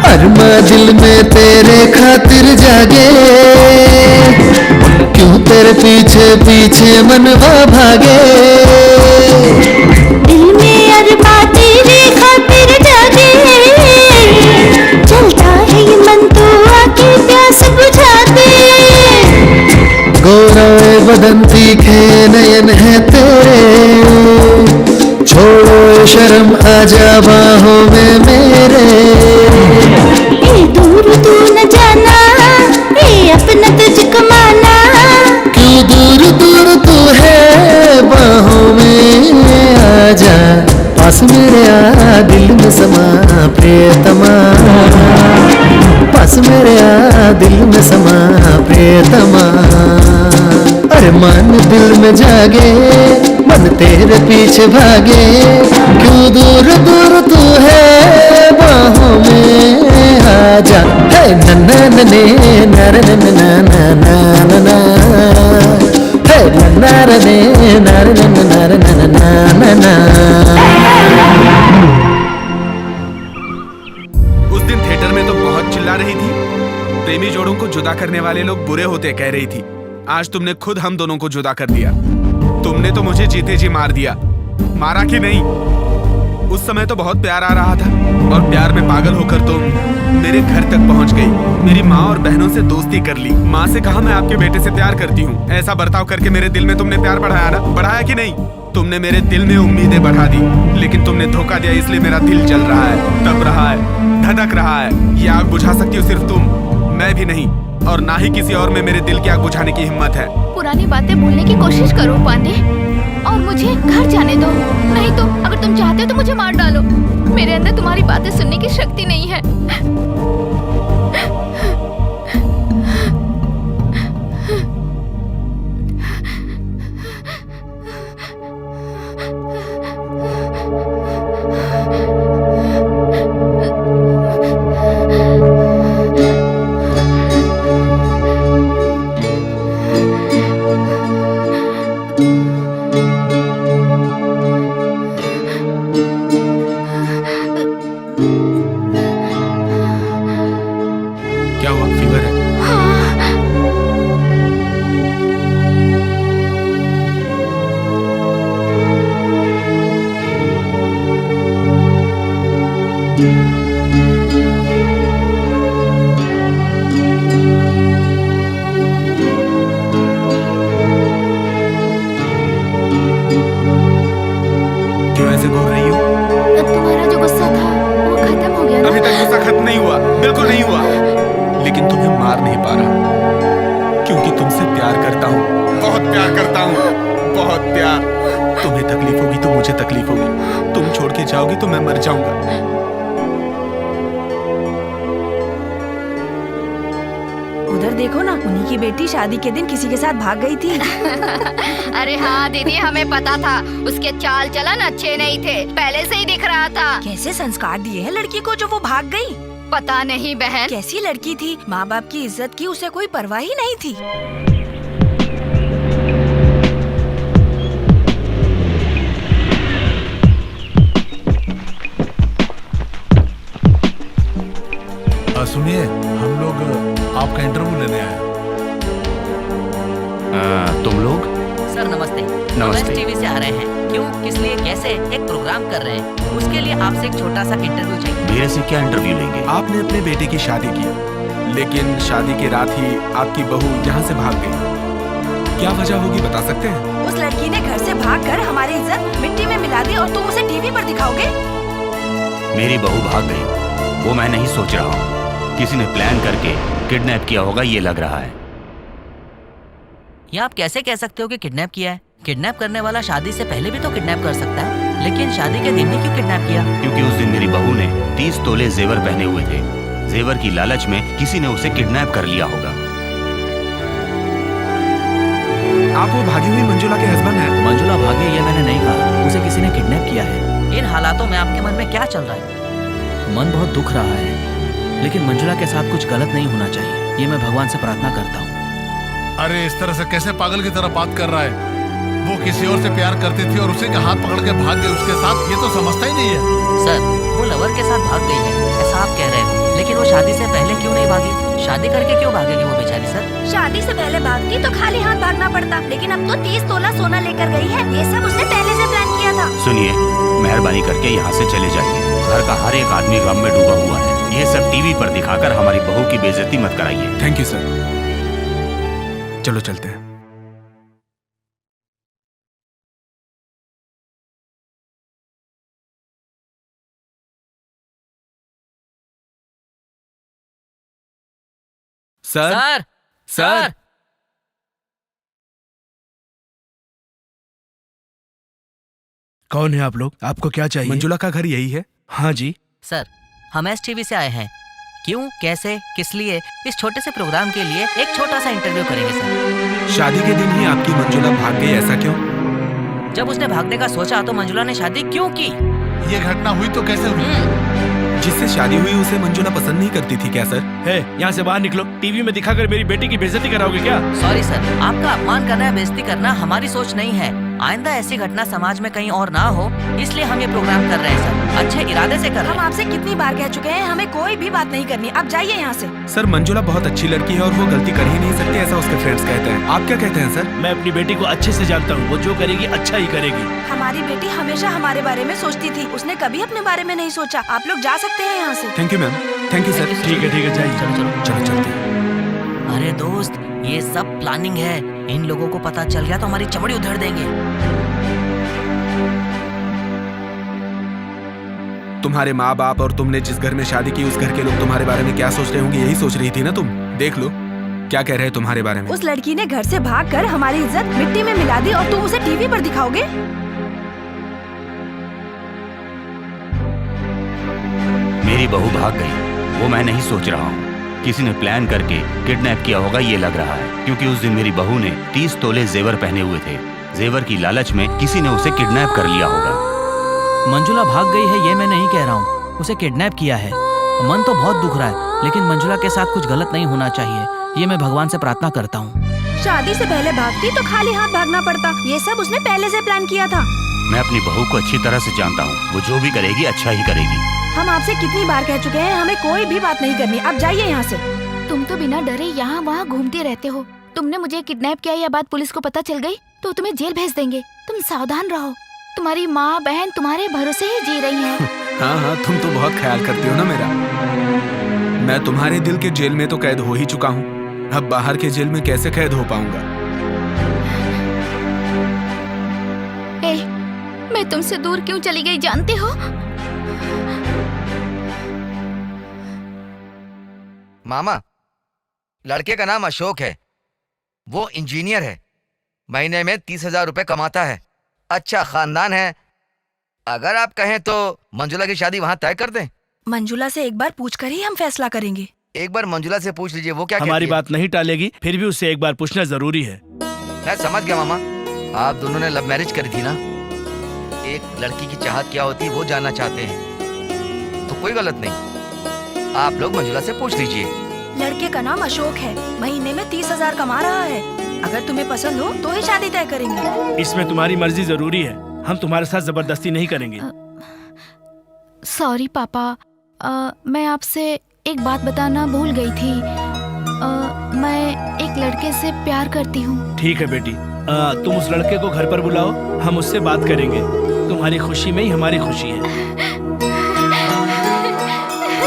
Speaker 5: अरमा दिल में तेरे खातिर जागे, क्यों तेरे पीछे पीछे मनवा भागे।
Speaker 6: दिल में अरमा तेरे खातिर जागे, चलता है ये मन तो आके प्यास बुझा दे।
Speaker 5: गोरा बदन तीखे नयन है तेरे, छोड़ो शर्म आजा बाहों में मेरे।
Speaker 6: ए दूर तू न जाना, ए अपना तुझको माना,
Speaker 5: क्यों दूर दूर तू है बाहों में आजा। पास मेरे आ दिल में समा प्रियतमा, पास मेरे आ दिल में समा प्रियतमा। अरे मन दिल में जागे, मन तेरे पीछे भागे, क्यों दूर दूर तू है बाहों में आजा। है नन्ना नने नर नन्ना नन्ना नन्ना, है नन्ना रने नर नन्ना नन्ना नन्ना।
Speaker 14: उस दिन थिएटर में तो बहुत चिल्ला रही थी, प्रेमी जोड़ों को जुदा करने वाले लोग बुरे होते कह रही थी। आज तुमने खुद हम दोनों को जुदा कर दिया। तुमने तो मुझे जीते जी मार दिया। मारा कि नहीं? उस समय तो बहुत प्यार आ रहा था और प्यार में पागल होकर तुम मेरे घर तक पहुंच गई। मेरी माँ और बहनों से दोस्ती कर ली। माँ से कहा मैं आपके बेटे से प्यार करती हूँ। ऐसा बर्ताव करके मेरे दिल में तुमने प्यार बढ़ाया ना? बढ़ाया कि नहीं? तुमने मेरे दिल में उम्मीदें बढ़ा दी, लेकिन तुमने धोखा दिया, इसलिए मेरा दिल जल रहा है, तप रहा है, धधक रहा है। ये आग बुझा सकती हो सिर्फ तुम, मैं भी नहीं, और ना ही किसी और में मेरे दिल की आग बुझाने की हिम्मत है।
Speaker 8: पुरानी बातें भूलने की कोशिश करो पांडे, और मुझे घर जाने दो। नहीं तो अगर तुम चाहते हो तो मुझे मार डालो। मेरे अंदर तुम्हारी बातें सुनने की शक्ति नहीं है।
Speaker 14: क्या हुआ? फीवर है? क्यों ऐसे बोल रही हो?
Speaker 8: तुम्हारा जो गुस्सा था वो खत्म हो गया ना?
Speaker 14: अभी तक गुस्सा खत्म नहीं हुआ, बिल्कुल नहीं हुआ। लेकिन तुम्हें मार नहीं पा रहा, क्योंकि तुमसे प्यार करता हूँ, बहुत प्यार करता हूँ, बहुत प्यार। तुम्हें तकलीफ होगी तो मुझे तकलीफ होगी, तुम छोड़ के जाओगी तो मैं मर जाऊंगा।
Speaker 12: उधर देखो ना, उन्हीं की बेटी शादी के दिन किसी के साथ भाग गई थी।
Speaker 8: अरे हाँ दीदी, हमें पता था उसके चाल चलन अच्छे नहीं थे, पहले से ही दिख रहा था।
Speaker 12: कैसे संस्कार दिए हैं लड़की को जो वो भाग गई?
Speaker 8: पता नहीं बहन,
Speaker 12: कैसी लड़की थी, माँ बाप की इज्जत की उसे कोई परवाह ही नहीं थी।
Speaker 2: सुनिए, हम लोग आपका इंटरव्यू लेने आए।
Speaker 1: तुम लोग?
Speaker 7: सर नमस्ते।
Speaker 1: नमस्ते।
Speaker 7: टीवी से आ रहे हैं। क्यों, किस लिए, कैसे? एक प्रोग्राम कर रहे हैं, उसके लिए आपसे एक छोटा सा इंटरव्यू चाहिए।
Speaker 1: मेरे से क्या इंटरव्यू लेंगे?
Speaker 14: आपने अपने बेटे की शादी की, लेकिन शादी की रात ही आपकी बहू यहाँ से भाग गई। क्या वजह होगी बता सकते हैं?
Speaker 12: उस लड़की ने घर से भागकर हमारी इज्जत मिट्टी में मिला दी और तुम उसे टीवी पर दिखाओगे?
Speaker 1: मेरी बहू भाग गई, वो मैं नहीं सोच रहा हूँ। किसी ने प्लान करके किडनैप किया होगा, ये लग रहा है।
Speaker 7: ये आप कैसे कह सकते हो कि किडनैप किया है? किडनैप करने वाला शादी से पहले भी तो किडनैप कर सकता है, लेकिन शादी के दिन ही क्यों किडनैप किया?
Speaker 1: क्योंकि उस दिन मेरी बहू ने 30 तोले जेवर पहने हुए थे। जेवर की लालच में किसी ने उसे किडनैप कर लिया होगा।
Speaker 14: आप वो भागी हुई मंजुला के हस्बैंड हैं?
Speaker 3: मंजुला भागे ये मैंने नहीं कहा, उसे किसी ने किडनैप किया है।
Speaker 7: इन हालातों में आपके मन में क्या चल रहा है?
Speaker 3: मन बहुत दुख रहा है, लेकिन मंजुला के साथ कुछ गलत नहीं होना चाहिए, ये मैं भगवान से प्रार्थना करता हूँ।
Speaker 2: अरे इस तरह से कैसे पागल की तरह बात कर रहा है? वो किसी और से प्यार करती थी और उसी का हाथ पकड़ के भाग गई उसके साथ, ये तो समझता ही नहीं है।
Speaker 7: सर, वो लवर के साथ भाग गई है ऐसा आप कह रहे हो, लेकिन वो शादी से पहले क्यों नहीं भागी? शादी करके क्यों भागेगी वो बेचारी? सर,
Speaker 12: शादी से पहले भागती तो खाली हाथ भागना पड़ता, लेकिन अब तो 30 तोला सोना लेकर गई है। ये सब उसने पहले से प्लान किया था।
Speaker 1: सुनिए, मेहरबानी करके यहाँ से चले जाइए। घर का हर एक आदमी गम में डूबा हुआ है। ये सब टीवी पर दिखाकर हमारी बहू की बेइज्जती मत कराइए।
Speaker 14: थैंक यू सर, चलो चलते हैं। सर,
Speaker 7: सर,
Speaker 14: सर,
Speaker 10: कौन है आप लोग? आपको क्या चाहिए?
Speaker 14: मंजुला का घर यही है?
Speaker 10: हाँ जी।
Speaker 7: सर, हम एसटीवी से आए हैं। क्यों, कैसे, किस लिए? इस छोटे से प्रोग्राम के लिए एक छोटा सा इंटरव्यू करेंगे सर।
Speaker 14: शादी के दिन ही आपकी मंजुला भाग गई, ऐसा क्यों?
Speaker 7: जब उसने भागने का सोचा तो मंजुला ने शादी क्यों की?
Speaker 2: ये घटना हुई तो कैसे हुई?
Speaker 14: जिससे शादी हुई उसे मंजुला पसंद नहीं करती थी क्या सर?
Speaker 10: है, यहाँ से बाहर निकलो। टीवी में दिखाकर मेरी बेटी की बेइज्जती कराओगे क्या?
Speaker 7: सॉरी सर, आपका अपमान करना या बेइज्जती करना हमारी सोच नहीं है। आइंदा ऐसी घटना समाज में कहीं और ना हो, इसलिए हम ये प्रोग्राम कर रहे हैं सर। अच्छे इरादे से कर रहे
Speaker 12: हम
Speaker 7: हैं।
Speaker 12: आपसे कितनी बार कह चुके हैं, हमें कोई भी बात नहीं करनी, अब जाइए यहाँ से।
Speaker 14: सर, मंजुला बहुत अच्छी लड़की है और वो गलती कर ही नहीं सकती, ऐसा उसके फ्रेंड्स कहते हैं। आप क्या कहते हैं सर?
Speaker 10: मैं अपनी बेटी को अच्छे से जानता हूँ, वो जो करेगी अच्छा ही करेगी।
Speaker 12: हमारी बेटी हमेशा हमारे बारे में सोचती थी, उसने कभी अपने बारे में नहीं सोचा। आप लोग जा सकते हैं यहाँ से।
Speaker 14: Thank you ma'am, thank you sir.
Speaker 10: ठीक है, जाइए।
Speaker 7: चलो चलो
Speaker 14: चलो चलते हैं।
Speaker 7: अरे दोस्त, ये सब प्लानिंग है। इन लोगों को पता चल गया तो हमारी चमड़ी उधेड़ देंगे।
Speaker 14: तुम्हारे माँ बाप और तुमने जिस घर में शादी की उस घर के लोग तुम्हारे बारे में क्या सोच रहे होंगे, यही सोच रही थी ना तुम? देख लो क्या कह रहे हैं तुम्हारे बारे में।
Speaker 12: उस लड़की ने घर से भागकर हमारी इज्जत मिट्टी में मिला दी और तुम उसे टीवी पर दिखाओगे?
Speaker 1: मेरी बहू भाग गई, वो मैं नहीं सोच रहा हूँ। किसी ने प्लान करके किडनैप किया होगा, ये लग रहा है। क्योंकि उस दिन मेरी बहू ने 30 तोले जेवर पहने हुए थे। जेवर की लालच में किसी ने उसे किडनैप कर लिया होगा।
Speaker 3: मंजुला भाग गई है ये मैं नहीं कह रहा हूँ, उसे किडनैप किया है। मन तो बहुत दुख रहा है, लेकिन मंजुला के साथ कुछ गलत नहीं होना चाहिए, ये मैं भगवान से प्रार्थना करता हूँ।
Speaker 12: शादी से पहले भागती तो खाली हाथ भागना पड़ता, ये सब उसने पहले से प्लान किया था।
Speaker 1: मैं अपनी बहू को अच्छी तरह से जानता हूँ, वो जो भी करेगी अच्छा ही करेगी।
Speaker 12: हम आपसे कितनी बार कह चुके हैं, हमें कोई भी बात नहीं करनी, अब जाइए यहाँ से।
Speaker 8: तुम तो बिना डरे यहाँ वहाँ घूमते रहते हो। तुमने मुझे किडनैप किया, यह बात पुलिस को पता चल गई तो तुम्हें जेल भेज देंगे। तुम सावधान रहो, तुम्हारी माँ बहन तुम्हारे भरोसे ही जी रही हैं।
Speaker 14: हाँ हाँ, तुम तो बहुत ख्याल करती हो ना मेरा। मैं तुम्हारे दिल के जेल में तो कैद हो ही चुका हूँ, अब बाहर के जेल में कैसे कैद हो पाऊंगा?
Speaker 8: मैं तुमसे दूर क्यों चली गई जानते हो?
Speaker 13: मामा, लड़के का नाम अशोक है, वो इंजीनियर है, महीने में 30,000 रुपए कमाता है। अच्छा खानदान है। अगर आप कहें तो मंजुला की शादी वहाँ तय कर दें।
Speaker 12: मंजुला से एक बार पूछकर ही हम फैसला करेंगे।
Speaker 13: एक बार मंजुला से पूछ लीजिए वो क्या
Speaker 10: हमारी
Speaker 13: कहती
Speaker 10: बात नहीं टालेगी, फिर भी उससे एक बार पूछना जरूरी है।
Speaker 13: मैं समझ गया मामा, आप दोनों ने लव मैरिज करी थी ना। एक लड़की की चाहत क्या होती है वो जानना चाहते हैं, तो कोई गलत नहीं। आप लोग मंजुला से पूछ लीजिए।
Speaker 12: लड़के का नाम अशोक है, महीने में 30,000 कमा रहा है। अगर तुम्हें पसंद हो तो ही शादी तय करेंगे।
Speaker 10: इसमें तुम्हारी मर्जी जरूरी है, हम तुम्हारे साथ जबरदस्ती नहीं करेंगे।
Speaker 8: सॉरी पापा, मैं आपसे एक बात बताना भूल गई थी। मैं एक लड़के से प्यार करती हूँ।
Speaker 10: ठीक है बेटी, तुम उस लड़के को घर पर बुलाओ, हम उससे बात करेंगे। तुम्हारी खुशी में ही हमारी खुशी है।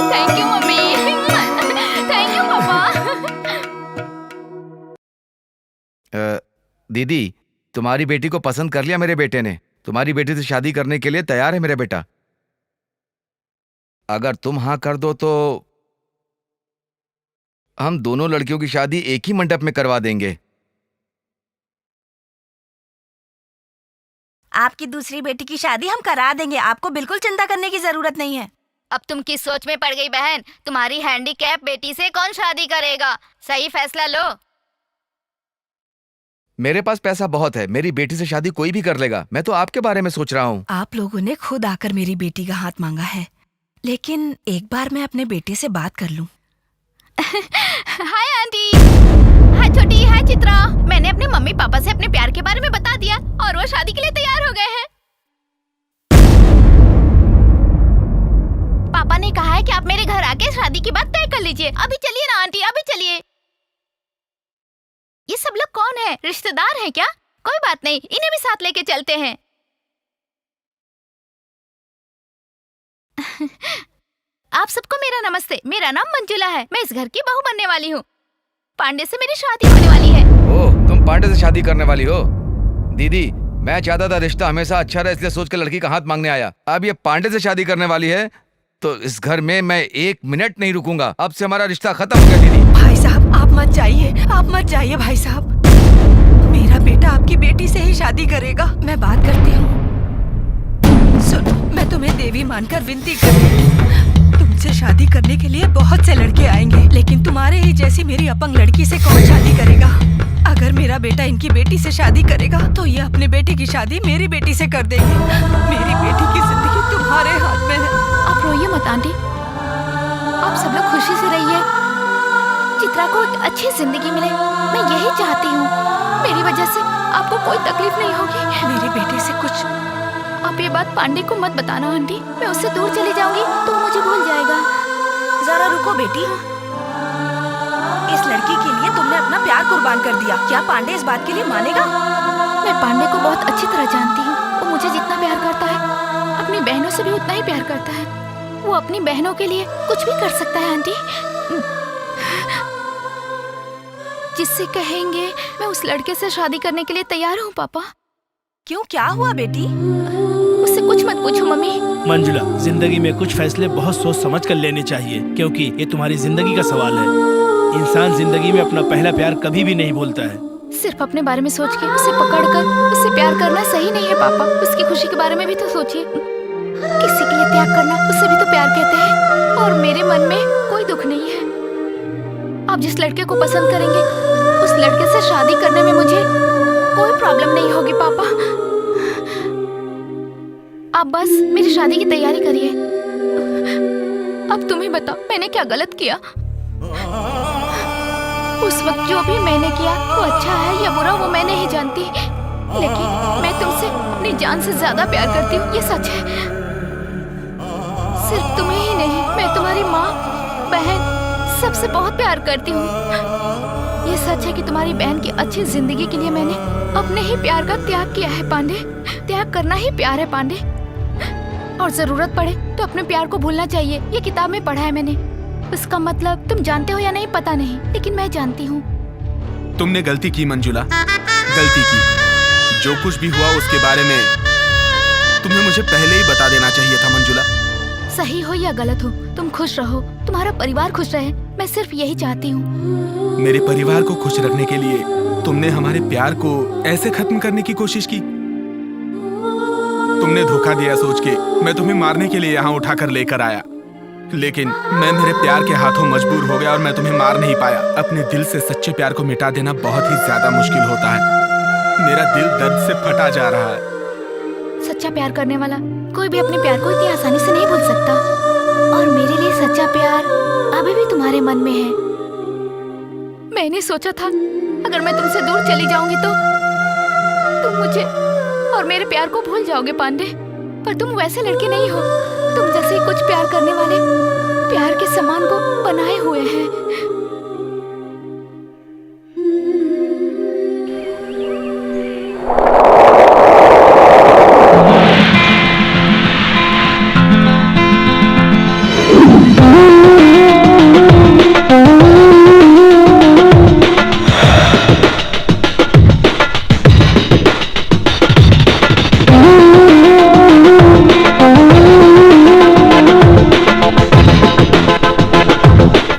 Speaker 8: Thank you mummy, thank you पापा।
Speaker 13: दीदी, तुम्हारी बेटी को पसंद कर लिया मेरे बेटे ने। तुम्हारी बेटी से शादी करने के लिए तैयार है मेरा बेटा। अगर तुम हाँ कर दो तो हम दोनों लड़कियों की शादी एक ही मंडप में करवा देंगे।
Speaker 12: आपकी दूसरी बेटी की शादी हम करा देंगे, आपको बिल्कुल चिंता करने की जरूरत नहीं है।
Speaker 6: अब तुम किस सोच में पड़ गई बहन? तुम्हारी हैंडीकैप बेटी से कौन शादी करेगा? सही फैसला लो।
Speaker 13: मेरे पास पैसा बहुत है, मेरी बेटी से शादी कोई भी कर लेगा। मैं तो आपके बारे में सोच रहा हूँ।
Speaker 12: आप लोगों ने खुद आकर मेरी बेटी का हाथ मांगा है, लेकिन एक बार मैं अपने बेटे से बात कर लूं।
Speaker 6: हाय आंटी, हाय छोटी, हाय चित्रा। मैंने अपने मम्मी पापा से अपने प्यार के बारे में बता दिया और वो शादी के लिए तैयार हो गए हैं। पापा ने कहा है कि आप मेरे घर आके शादी की बात तय कर लीजिए। अभी चलिए ना आंटी, अभी चलिए। ये सब लोग कौन है? रिश्तेदार हैं क्या? कोई बात नहीं, इन्हें भी साथ लेके चलते हैं। आप सबको मेरा नमस्ते। मेरा नाम मंजुला है, मैं इस घर की बहू बनने वाली हूँ। पांडे से मेरी शादी होने वाली है।
Speaker 13: ओह, तुम पांडे से शादी करने वाली हो? दीदी, मैं चाहता था रिश्ता हमेशा अच्छा रहे, इसलिए सोच कर लड़की का हाथ मांगने आया। अब ये पांडे से शादी करने वाली है तो इस घर में मैं एक मिनट नहीं रुकूंगा। अब से हमारा रिश्ता खत्म हो गया। दीदी
Speaker 12: भाई साहब, आप मत जाइए, आप मत जाइए भाई साहब। मेरा बेटा आपकी बेटी से ही शादी करेगा। मैं बात करती हूँ। सुनो, मैं तुम्हें देवी मानकर विनती करती हूँ। तुमसे शादी करने के लिए बहुत से लड़के आएंगे, लेकिन तुम्हारे ही जैसी मेरी अपंग लड़की से कौन शादी करेगा? अगर मेरा बेटा इनकी बेटी से शादी करेगा तो ये अपने बेटे की शादी मेरी बेटी से कर देंगे। मेरी बेटी की जिंदगी तुम्हारे हाथ में है।
Speaker 8: आप रोइए मत आंटी, आप सब लोग खुशी से रहिए। चित्रा को एक अच्छी जिंदगी मिले, मैं यही चाहती हूँ। मेरी वजह से आपको कोई तकलीफ नहीं होगी।
Speaker 12: मेरे बेटे से कुछ
Speaker 8: आप ये बात पांडे को मत बताना आंटी। मैं उससे दूर चली जाऊंगी तो वो मुझे भूल जाएगा।
Speaker 12: जरा रुको बेटी, इस लड़की के लिए तुमने अपना प्यार कुर्बान कर दिया। क्या पांडे इस बात के लिए मानेगा?
Speaker 8: मैं पांडे को बहुत अच्छी तरह जानती हूँ। वो मुझे जितना प्यार करता है, अपनी बहनों से भी उतना ही प्यार करता है। वो अपनी बहनों के लिए कुछ भी कर सकता है आंटी। जिससे कहेंगे मैं उस लड़के से शादी करने के लिए तैयार हूँ। पापा,
Speaker 12: क्यों, क्या हुआ बेटी?
Speaker 8: उससे कुछ मत पूछो मम्मी।
Speaker 10: मंजुला, जिंदगी में कुछ फैसले बहुत सोच समझ कर लेने चाहिए, क्योंकि ये तुम्हारी जिंदगी का सवाल है। इंसान जिंदगी में अपना पहला प्यार कभी भी नहीं भूलता है।
Speaker 8: सिर्फ अपने बारे में सोच के उसे पकड़कर उससे प्यार करना सही नहीं है पापा। उसकी खुशी के बारे में भी तो सोचिए। किसी के लिए त्याग करना, उससे भी तो प्यार कहते हैं। और मेरे मन में कोई दुख नहीं है। आप जिस लड़के को पसंद करेंगे उस लड़के से शादी करने में मुझे कोई प्रॉब्लम नहीं होगी पापा। आप बस मेरी शादी की तैयारी करिए। अब तुम ही बताओ, मैंने क्या गलत किया? उस वक्त जो भी मैंने किया वो अच्छा है या बुरा वो मैं नहीं जानती, लेकिन मैं तुमसे अपनी जान से ज्यादा प्यार करती हूँ, ये सच है। सिर्फ तुम्हें ही नहीं, मैं तुम्हारी माँ, बहन सबसे बहुत प्यार करती हूँ। ये सच है कि तुम्हारी बहन की अच्छी जिंदगी के लिए मैंने अपने ही प्यार का त्याग किया है पांडे। त्याग करना ही प्यार है पांडे। और जरूरत पड़े तो अपने प्यार को भूलना चाहिए। ये किताब में पढ़ा है मैंने। उसका मतलब तुम जानते हो या नहीं पता नहीं, लेकिन मैं जानती हूँ।
Speaker 14: तुमने गलती की मंजुला, गलती की। जो कुछ भी हुआ उसके बारे में तुम्हें मुझे पहले ही बता देना चाहिए था मंजुला।
Speaker 8: सही हो या गलत हो, तुम खुश रहो, तुम्हारा परिवार खुश रहे, मैं सिर्फ यही चाहती हूँ।
Speaker 14: मेरे परिवार को खुश रखने के लिए तुमने हमारे प्यार को ऐसे खत्म करने की कोशिश की। तुमने धोखा दिया सोच के मैं तुम्हें मारने के लिए यहाँ उठाकर लेकर आया, लेकिन मैं मेरे प्यार के हाथों मजबूर हो गया और मैं तुम्हें मार नहीं पाया। अपने दिल से सच्चे प्यार को मिटा देना बहुत ही ज्यादा मुश्किल होता है। मेरा दिल दर्द से फटा जा रहा है।
Speaker 8: सच्चा प्यार करने वाला कोई भी अपने प्यार को इतनी आसानी से नहीं भूल सकता, और मेरे लिए सच्चा प्यार अभी भी तुम्हारे मन में है। मैंने सोचा था अगर मैं तुमसे दूर चली जाऊंगी तो तुम मुझे और मेरे प्यार को भूल जाओगे पांडे, पर तुम वैसे लड़के नहीं हो। तुम जैसे कुछ प्यार करने वाले प्यार के समान को बनाए हुए हैं।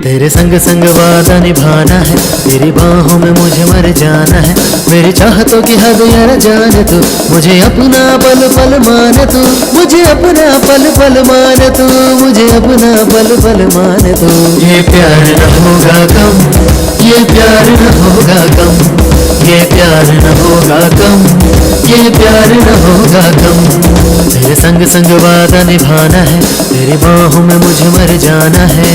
Speaker 5: तेरे संग संग वादा निभाना है, तेरी बाहों में मुझे मर जाना है। मेरी चाहतों की हद यार जाने तू, मुझे अपना पल पल माने तू, मुझे अपना पल पल माने तू, मुझे अपना पल पल माने तू। ये प्यार न होगा कम, ये प्यार न होगा कम, ये प्यार न होगा कम, ये प्यार न होगा कम। तेरे संग संग वादा निभाना है, तेरी बाहों में मुझे मर जाना है।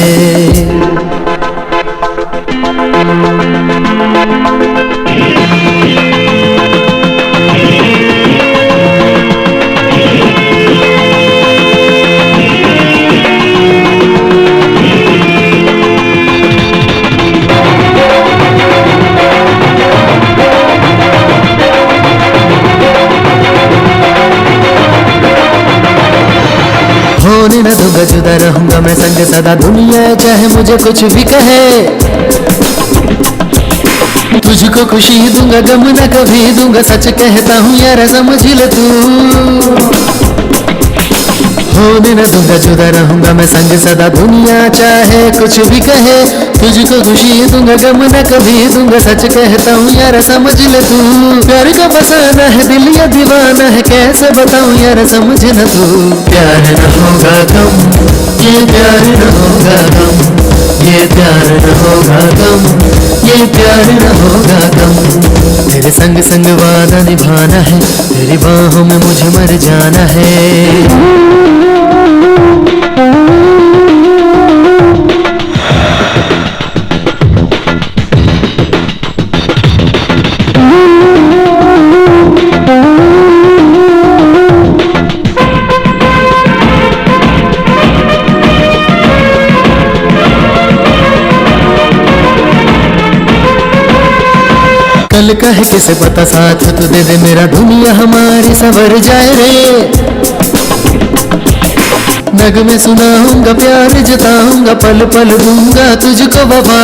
Speaker 5: होने न दूंगा जुदा रहूंगा मैं संग सदा, दुनिया चाहे मुझे कुछ भी कहे। तुझको खुशी दूंगा गम न कभी दूंगा, सच कहता हूँ यार समझ ले तू। होने न दूंगा जुदा रहूंगा मैं संग सदा, दुनिया चाहे कुछ भी कहे। तुझको खुशी दूंगा गम न कभी दूंगा, सच कहता हूँ यार समझ ले तू। प्यार का फसाना है दिल या दीवाना है, कैसे बताऊँ यार समझ न तू। प्यार न होगा कम, ये प्यार न होगा कम, ये प्यार न होगा कम, ये प्यार न होगा कम। तेरे संग संग वादा निभाना है, तेरी बाहों में मुझे मर जाना है। कल कह किसे पता साथ तू दे दे मेरा, दुनिया हमारी संवर जाए रे। नग में सुनाऊंगा प्यार जताऊंगा, पल पल दूंगा तुझको वफा।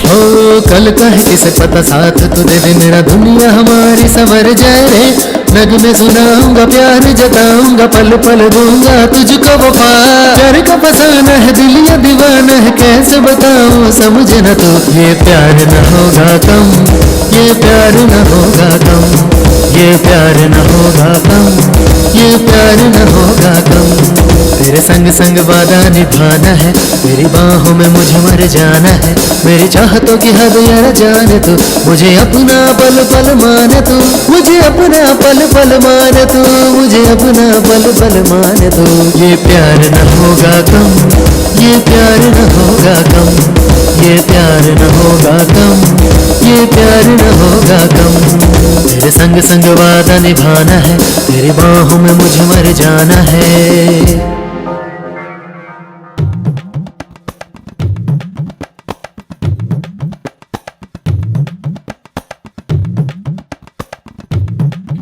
Speaker 5: ओ कल कह किसे पता साथ तू दे दे मेरा, दुनिया हमारी संवर जाए रे। नग में सुनाऊंगा प्यार जताऊंगा, पल पल दूंगा तुझको वफा। प्यार का फसाना है दिल या दीवाना है, कैसे बताऊं समझ न तू। ये प्यार न होगा कम, ये प्यार न होगा कम, ये प्यार न होगा कम, ये प्यार न होगा कम। तेरे संग संग वादा निभाना है, तेरी बाहों में मुझे मर जाना है। मेरी चाहतों की हद यार जाने तू, मुझे अपना पल पल माने तू, मुझे अपना पल पल माने तू, मुझे अपना पल पल माने तू। ये प्यार न होगा कम, ये प्यार न होगा कम, ये प्यार न होगा कम, ये प्यार न होगा कम। तेरे संग संग वादा निभाना है, तेरी बाहों में मुझे मर जाना है।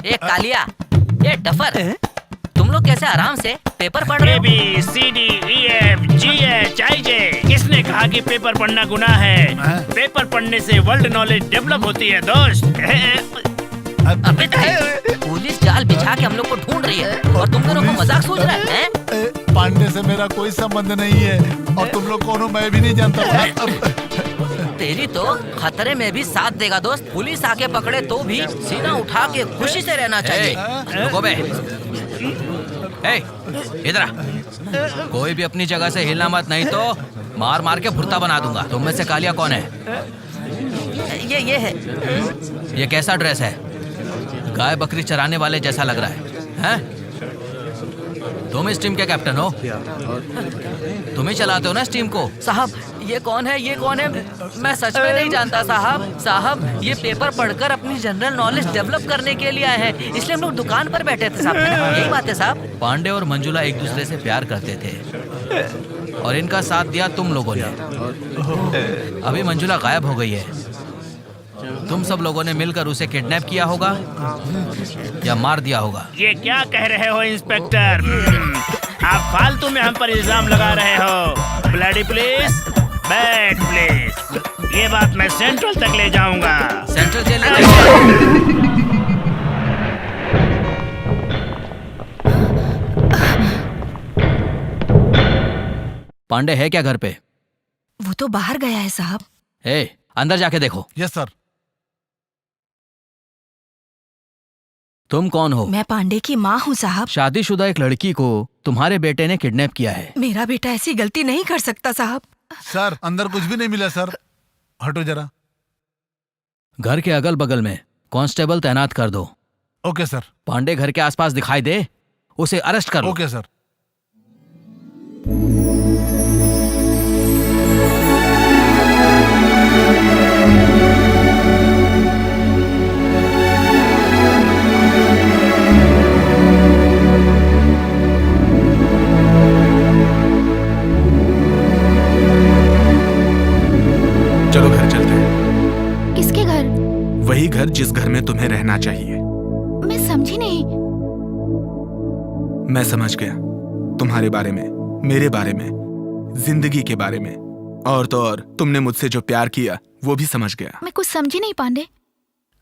Speaker 7: ए कालिया, ये डफर, तुम लोग कैसे आराम से पेपर पढ़ रहे हो?
Speaker 10: ABCDEFGHIJ। किसने कहा कि पेपर पढ़ना गुनाह है? पेपर पढ़ने से वर्ल्ड नॉलेज डेवलप होती है दोस्त।
Speaker 7: अबे पुलिस जाल बिछा के हम लोग को ढूंढ रही है और तुम दोनों को मजाक सोच रहा है?
Speaker 2: पांडे से मेरा कोई संबंध नहीं है और तुम लोग कौन हो मैं भी नहीं जानता।
Speaker 7: तेरी तो खतरे में भी साथ देगा दोस्त। पुलिस आके पकड़े तो भी सीना उठा के खुशी से रहना चाहिए।
Speaker 3: रुको बे, इधर आ। कोई भी अपनी जगह से हिलना मत, नहीं तो मार मार के भुर्ता बना दूंगा। तुम में से कालिया कौन है?
Speaker 7: ये है।
Speaker 3: ये कैसा ड्रेस है? गाय बकरी चराने वाले जैसा लग रहा है, हैं? तुम इस टीम के कैप्टन हो? तुम ही चलाते हो ना इस टीम को?
Speaker 7: साहब ये कौन है, ये कौन है? मैं सच में नहीं जानता साहब। साहब ये पेपर पढ़कर अपनी जनरल नॉलेज डेवलप करने के लिए आए हैं, इसलिए हम लोग दुकान पर बैठे थे साहब। यही बात है साहब।
Speaker 3: पांडे और मंजुला एक दूसरे से प्यार करते थे और इनका साथ दिया तुम लोगों ने। अभी मंजुला गायब हो गई है। तुम सब लोगों ने मिलकर उसे किडनैप किया होगा या मार दिया होगा।
Speaker 10: ये क्या कह रहे हो इंस्पेक्टर? आप फालतू में हम पर इल्जाम लगा रहे हो। Bloody police, bad police. ये बात मैं सेंट्रल तक ले जाऊंगा।
Speaker 3: सेंट्रल जेल ले जाऊंगा। पांडे है क्या घर पे?
Speaker 12: वो तो बाहर गया है साहब।
Speaker 3: अंदर जाके देखो।
Speaker 2: Yes sir.
Speaker 3: तुम कौन हो?
Speaker 12: मैं पांडे की माँ हूँ साहब।
Speaker 3: शादीशुदा एक लड़की को तुम्हारे बेटे ने किडनैप किया है।
Speaker 12: मेरा बेटा ऐसी गलती नहीं कर सकता साहब।
Speaker 2: सर अंदर कुछ भी नहीं मिला सर। हटो जरा।
Speaker 3: घर के अगल बगल में कांस्टेबल तैनात कर दो।
Speaker 2: Okay sir.
Speaker 3: पांडे घर के आसपास दिखाई दे, उसे अरेस्ट करो।
Speaker 2: Okay sir.
Speaker 14: चलो घर चलते हैं।
Speaker 8: किसके घर?
Speaker 14: वही घर जिस घर में तुम्हें रहना चाहिए।
Speaker 8: मैं समझी नहीं।
Speaker 14: मैं समझ गया तुम्हारे बारे में, मेरे बारे में, जिंदगी के बारे में, और तो और तुमने मुझसे जो प्यार किया वो भी समझ गया।
Speaker 8: मैं कुछ समझी नहीं पांडे।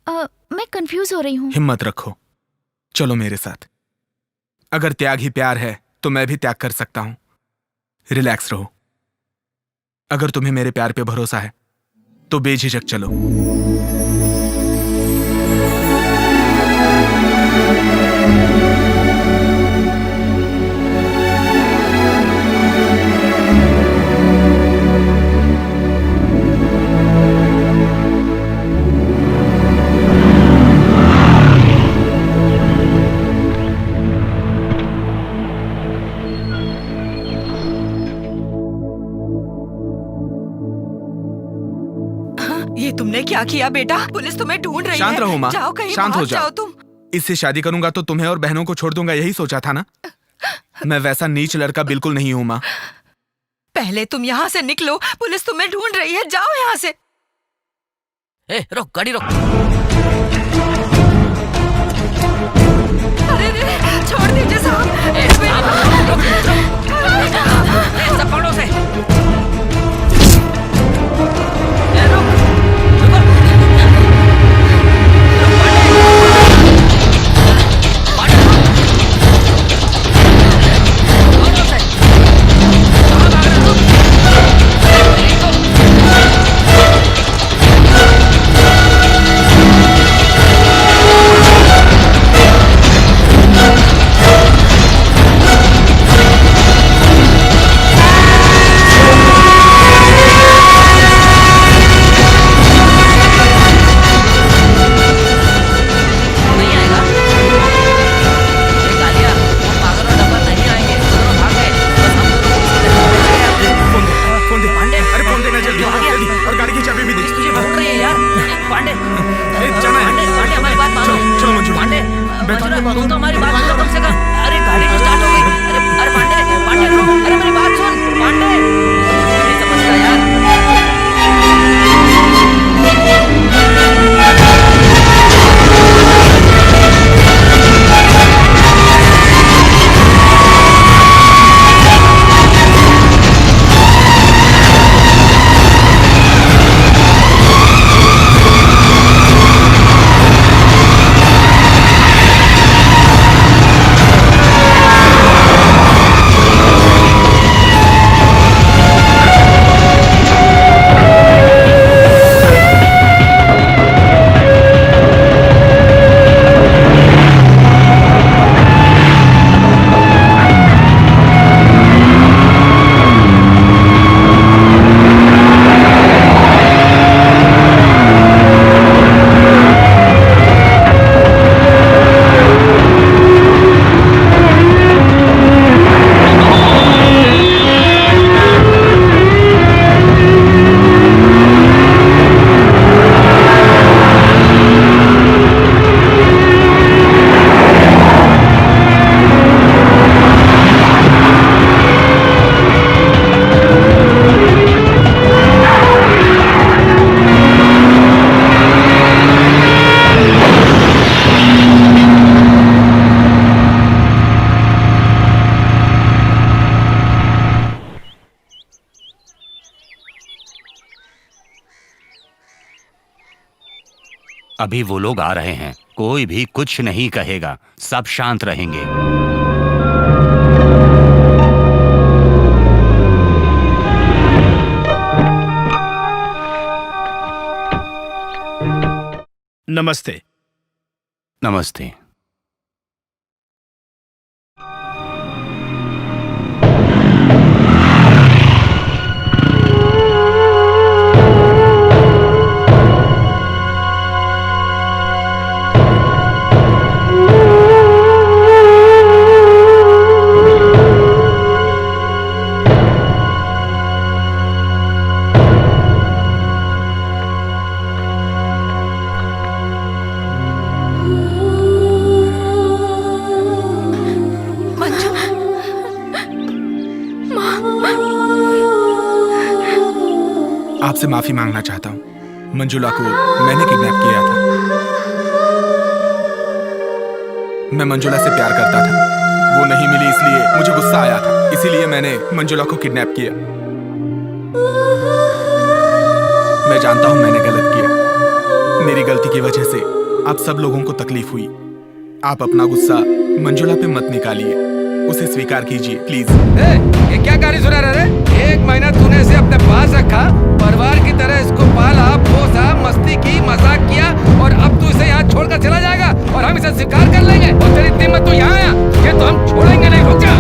Speaker 8: मैं कंफ्यूज हो रही हूँ।
Speaker 14: हिम्मत रखो, चलो मेरे साथ। अगर त्याग ही प्यार है तो मैं भी त्याग कर सकता हूं। रिलैक्स रहो। अगर तुम्हें मेरे प्यार पे भरोसा है तो बेझिझक चलो।
Speaker 12: ये तुमने क्या किया बेटा? पुलिस तुम्हें ढूंढ रही है।
Speaker 14: शांत रहो माँ,
Speaker 12: जाओ कहीं
Speaker 14: शांत हो
Speaker 12: भाग
Speaker 14: जाओ।
Speaker 12: तुम।
Speaker 14: इससे शादी करूंगा तो तुम्हें और बहनों को छोड़ दूंगा, यही सोचा था ना? मैं वैसा नीच लड़का बिल्कुल नहीं हूं माँ।
Speaker 12: पहले तुम यहाँ से निकलो, पुलिस तुम्हें ढूंढ रही है। जाओ यहाँ से।
Speaker 7: रोक गाड़ी रोक।
Speaker 12: अरे छोड़ दीजिए साहब।
Speaker 7: सब पकड़ो से।
Speaker 1: अभी वो लोग आ रहे हैं, कोई भी कुछ नहीं कहेगा, सब शांत रहेंगे।
Speaker 10: नमस्ते।
Speaker 1: नमस्ते।
Speaker 14: आपसे माफी मांगना चाहता हूँ। मंजुला को मैंने किडनैप किया था। मैं मंजुला से प्यार करता था, वो नहीं मिली इसलिए मुझे गुस्सा आया था, इसीलिए मैंने मंजुला को किडनैप किया। मैं जानता हूँ मैंने गलत किया, मेरी गलती की वजह से आप सब लोगों को तकलीफ हुई। आप अपना गुस्सा मंजुला पे मत निकालिए, उसे स्वीकार कीजिए प्लीज।
Speaker 13: ये क्या गाली सुना रहा है? 1 महीना तूने इसे अपने पास रखा, परिवार की तरह इसको पाला, पोसा, मस्ती की, मजाक किया, और अब तू इसे यहाँ छोड़कर चला जाएगा और हम इसे स्वीकार कर लेंगे? और तेरी इतनी हिम्मत तू यहाँ आया, ये तो हम छोड़ेंगे नहीं। रुक जा।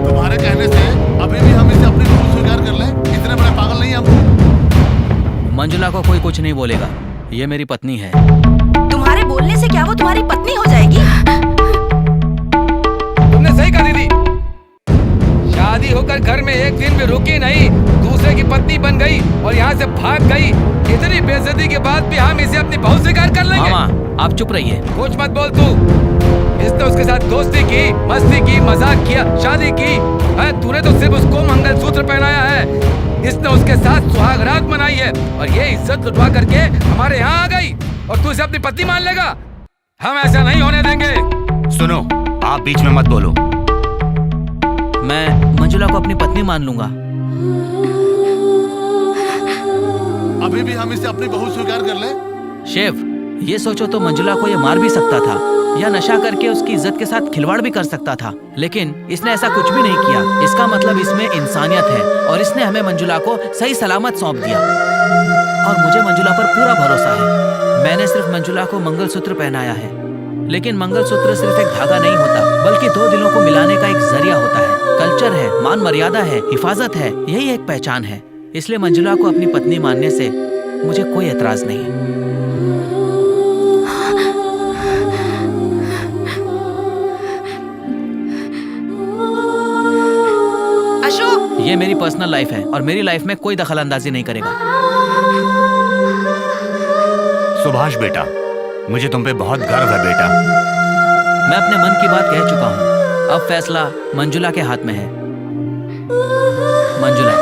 Speaker 2: तुम्हारे कहने से अभी भी हम इसे अपनी बहू स्वीकार कर लें? इतने बड़े पागल नहीं हम।
Speaker 3: मंजुला को कोई कुछ नहीं बोलेगा, ये मेरी पत्नी है।
Speaker 12: तुम्हारे बोलने से क्या वो तुम्हारी पत्नी हो जाएगी?
Speaker 13: तुमने सही कहा दीदी, शादी होकर घर में एक दिन भी रुकी नहीं, दूसरे की पत्नी बन गई और यहाँ से भाग गई। इतनी बेइज्जती के बाद भी हम इसे अपनी बहू स्वीकार कर लेंगे?
Speaker 3: मामा आप चुप रहिए।
Speaker 13: कुछ मत बोल तू। इसने उसके साथ दोस्ती की, मस्ती की, मजाक किया, शादी की। तूने तो सिर्फ उसको मंगलसूत्र पहनाया है, इसने उसके साथ सुहाग रात मनाई है और ये इज्जत लुटवा करके हमारे यहाँ आ गई और तू इसे अपनी पत्नी मान लेगा? हम ऐसा नहीं होने देंगे।
Speaker 1: सुनो, आप बीच में मत बोलो।
Speaker 3: मैं मंजुला को अपनी पत्नी मान लूंगा।
Speaker 2: अभी भी हम इसे अपनी बहू स्वीकार कर ले?
Speaker 3: शेफ, ये सोचो तो मंजुला को ये मार भी सकता था या नशा करके उसकी इज्जत के साथ खिलवाड़ भी कर सकता था, लेकिन इसने ऐसा कुछ भी नहीं किया। इसका मतलब इसमें इंसानियत है और इसने हमें मंजुला को सही सलामत सौंप दिया और मुझे मंजुला पर पूरा भरोसा है। मैंने सिर्फ मंजुला को मंगलसूत्र पहनाया है, लेकिन मंगलसूत्र सिर्फ एक धागा नहीं होता, बल्कि दो दिलों को मिलाने का एक जरिया होता है। कल्चर है, मान मर्यादा है, हिफाजत है, यही एक पहचान है। इसलिए मंजुला को अपनी पत्नी मानने से मुझे कोई एतराज नहीं।
Speaker 12: अशोक,
Speaker 3: ये मेरी पर्सनल लाइफ है और मेरी लाइफ में कोई दखल अंदाजी नहीं करेगा।
Speaker 1: सुभाष बेटा, मुझे तुम पे बहुत गर्व है बेटा।
Speaker 3: मैं अपने मन की बात कह चुका हूँ, अब फैसला मंजुला के हाथ में है। मंजुला,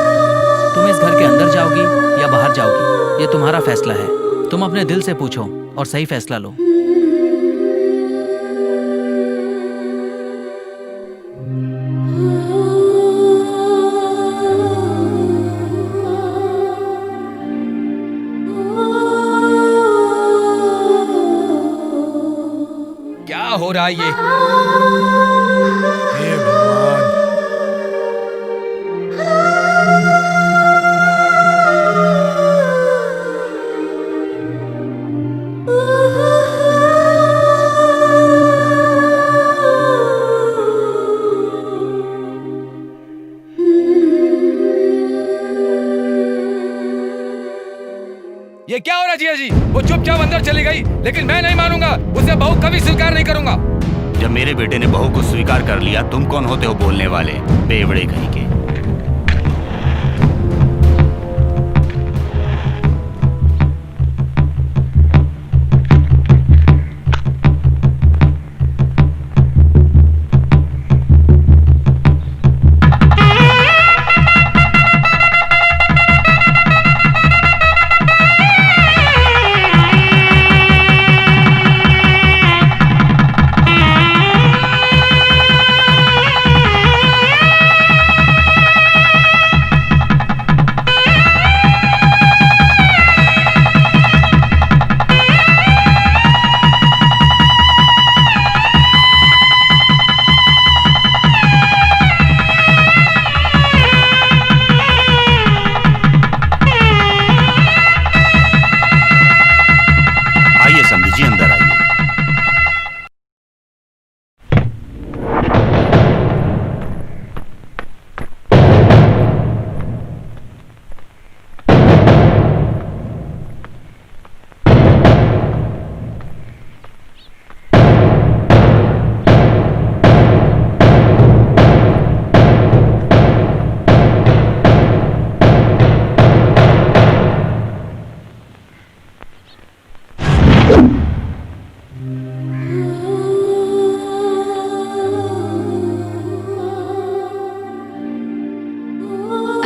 Speaker 3: तुम इस घर के अंदर जाओगी या बाहर जाओगी, ये तुम्हारा फैसला है। तुम अपने दिल से पूछो और सही फैसला लो।
Speaker 13: क्या हो रहा है ये?
Speaker 2: हे भगवान।
Speaker 13: ये क्या हो रहा है जिया जी? वो चुपचाप अंदर चली गई, लेकिन मैं नहीं मानूंगा, उसे बहू कभी स्वीकार नहीं करूंगा।
Speaker 1: जब मेरे बेटे ने बहू को स्वीकार कर लिया, तुम कौन होते हो बोलने वाले, बेवड़े कहीं के।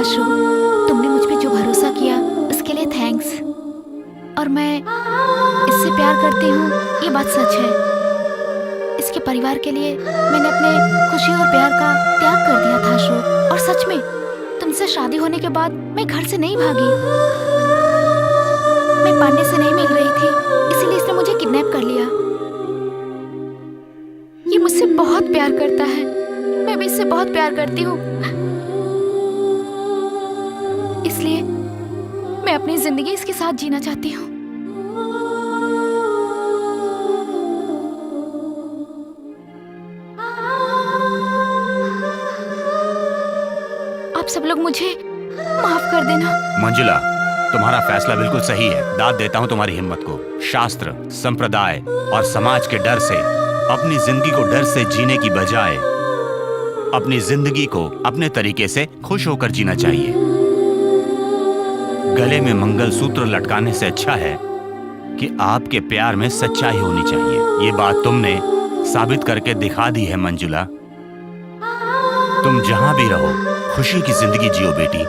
Speaker 8: अशोक, तुमने मुझ पे जो भरोसा किया उसके लिए थैंक्स। और मैं इससे प्यार करती हूँ, ये बात सच है। इसके परिवार के लिए मैंने अपने खुशी और प्यार का त्याग कर दिया था अशोक। और सच में तुमसे शादी होने के बाद मैं घर से नहीं भागी। मैं पांडे से नहीं मिल रही थी, इसीलिए इसने मुझे किडनैप कर लिया। ये मुझसे बहुत प्यार करता है, मैं भी इससे बहुत प्यार करती हूँ। इसलिए मैं अपनी जिंदगी इसके साथ जीना चाहती हूँ। आप सब लोग मुझे माफ कर देना।
Speaker 1: मंजुला, तुम्हारा फैसला बिल्कुल सही है। दाद देता हूँ तुम्हारी हिम्मत को। शास्त्र, संप्रदाय और समाज के डर से अपनी जिंदगी को डर से जीने की बजाय अपनी जिंदगी को अपने तरीके से खुश होकर जीना चाहिए। गले में मंगलसूत्र लटकाने से अच्छा है कि आपके प्यार में सच्चाई होनी चाहिए। ये बात तुमने साबित करके दिखा दी है मंजुला। तुम जहां भी रहो खुशी की जिंदगी जियो बेटी।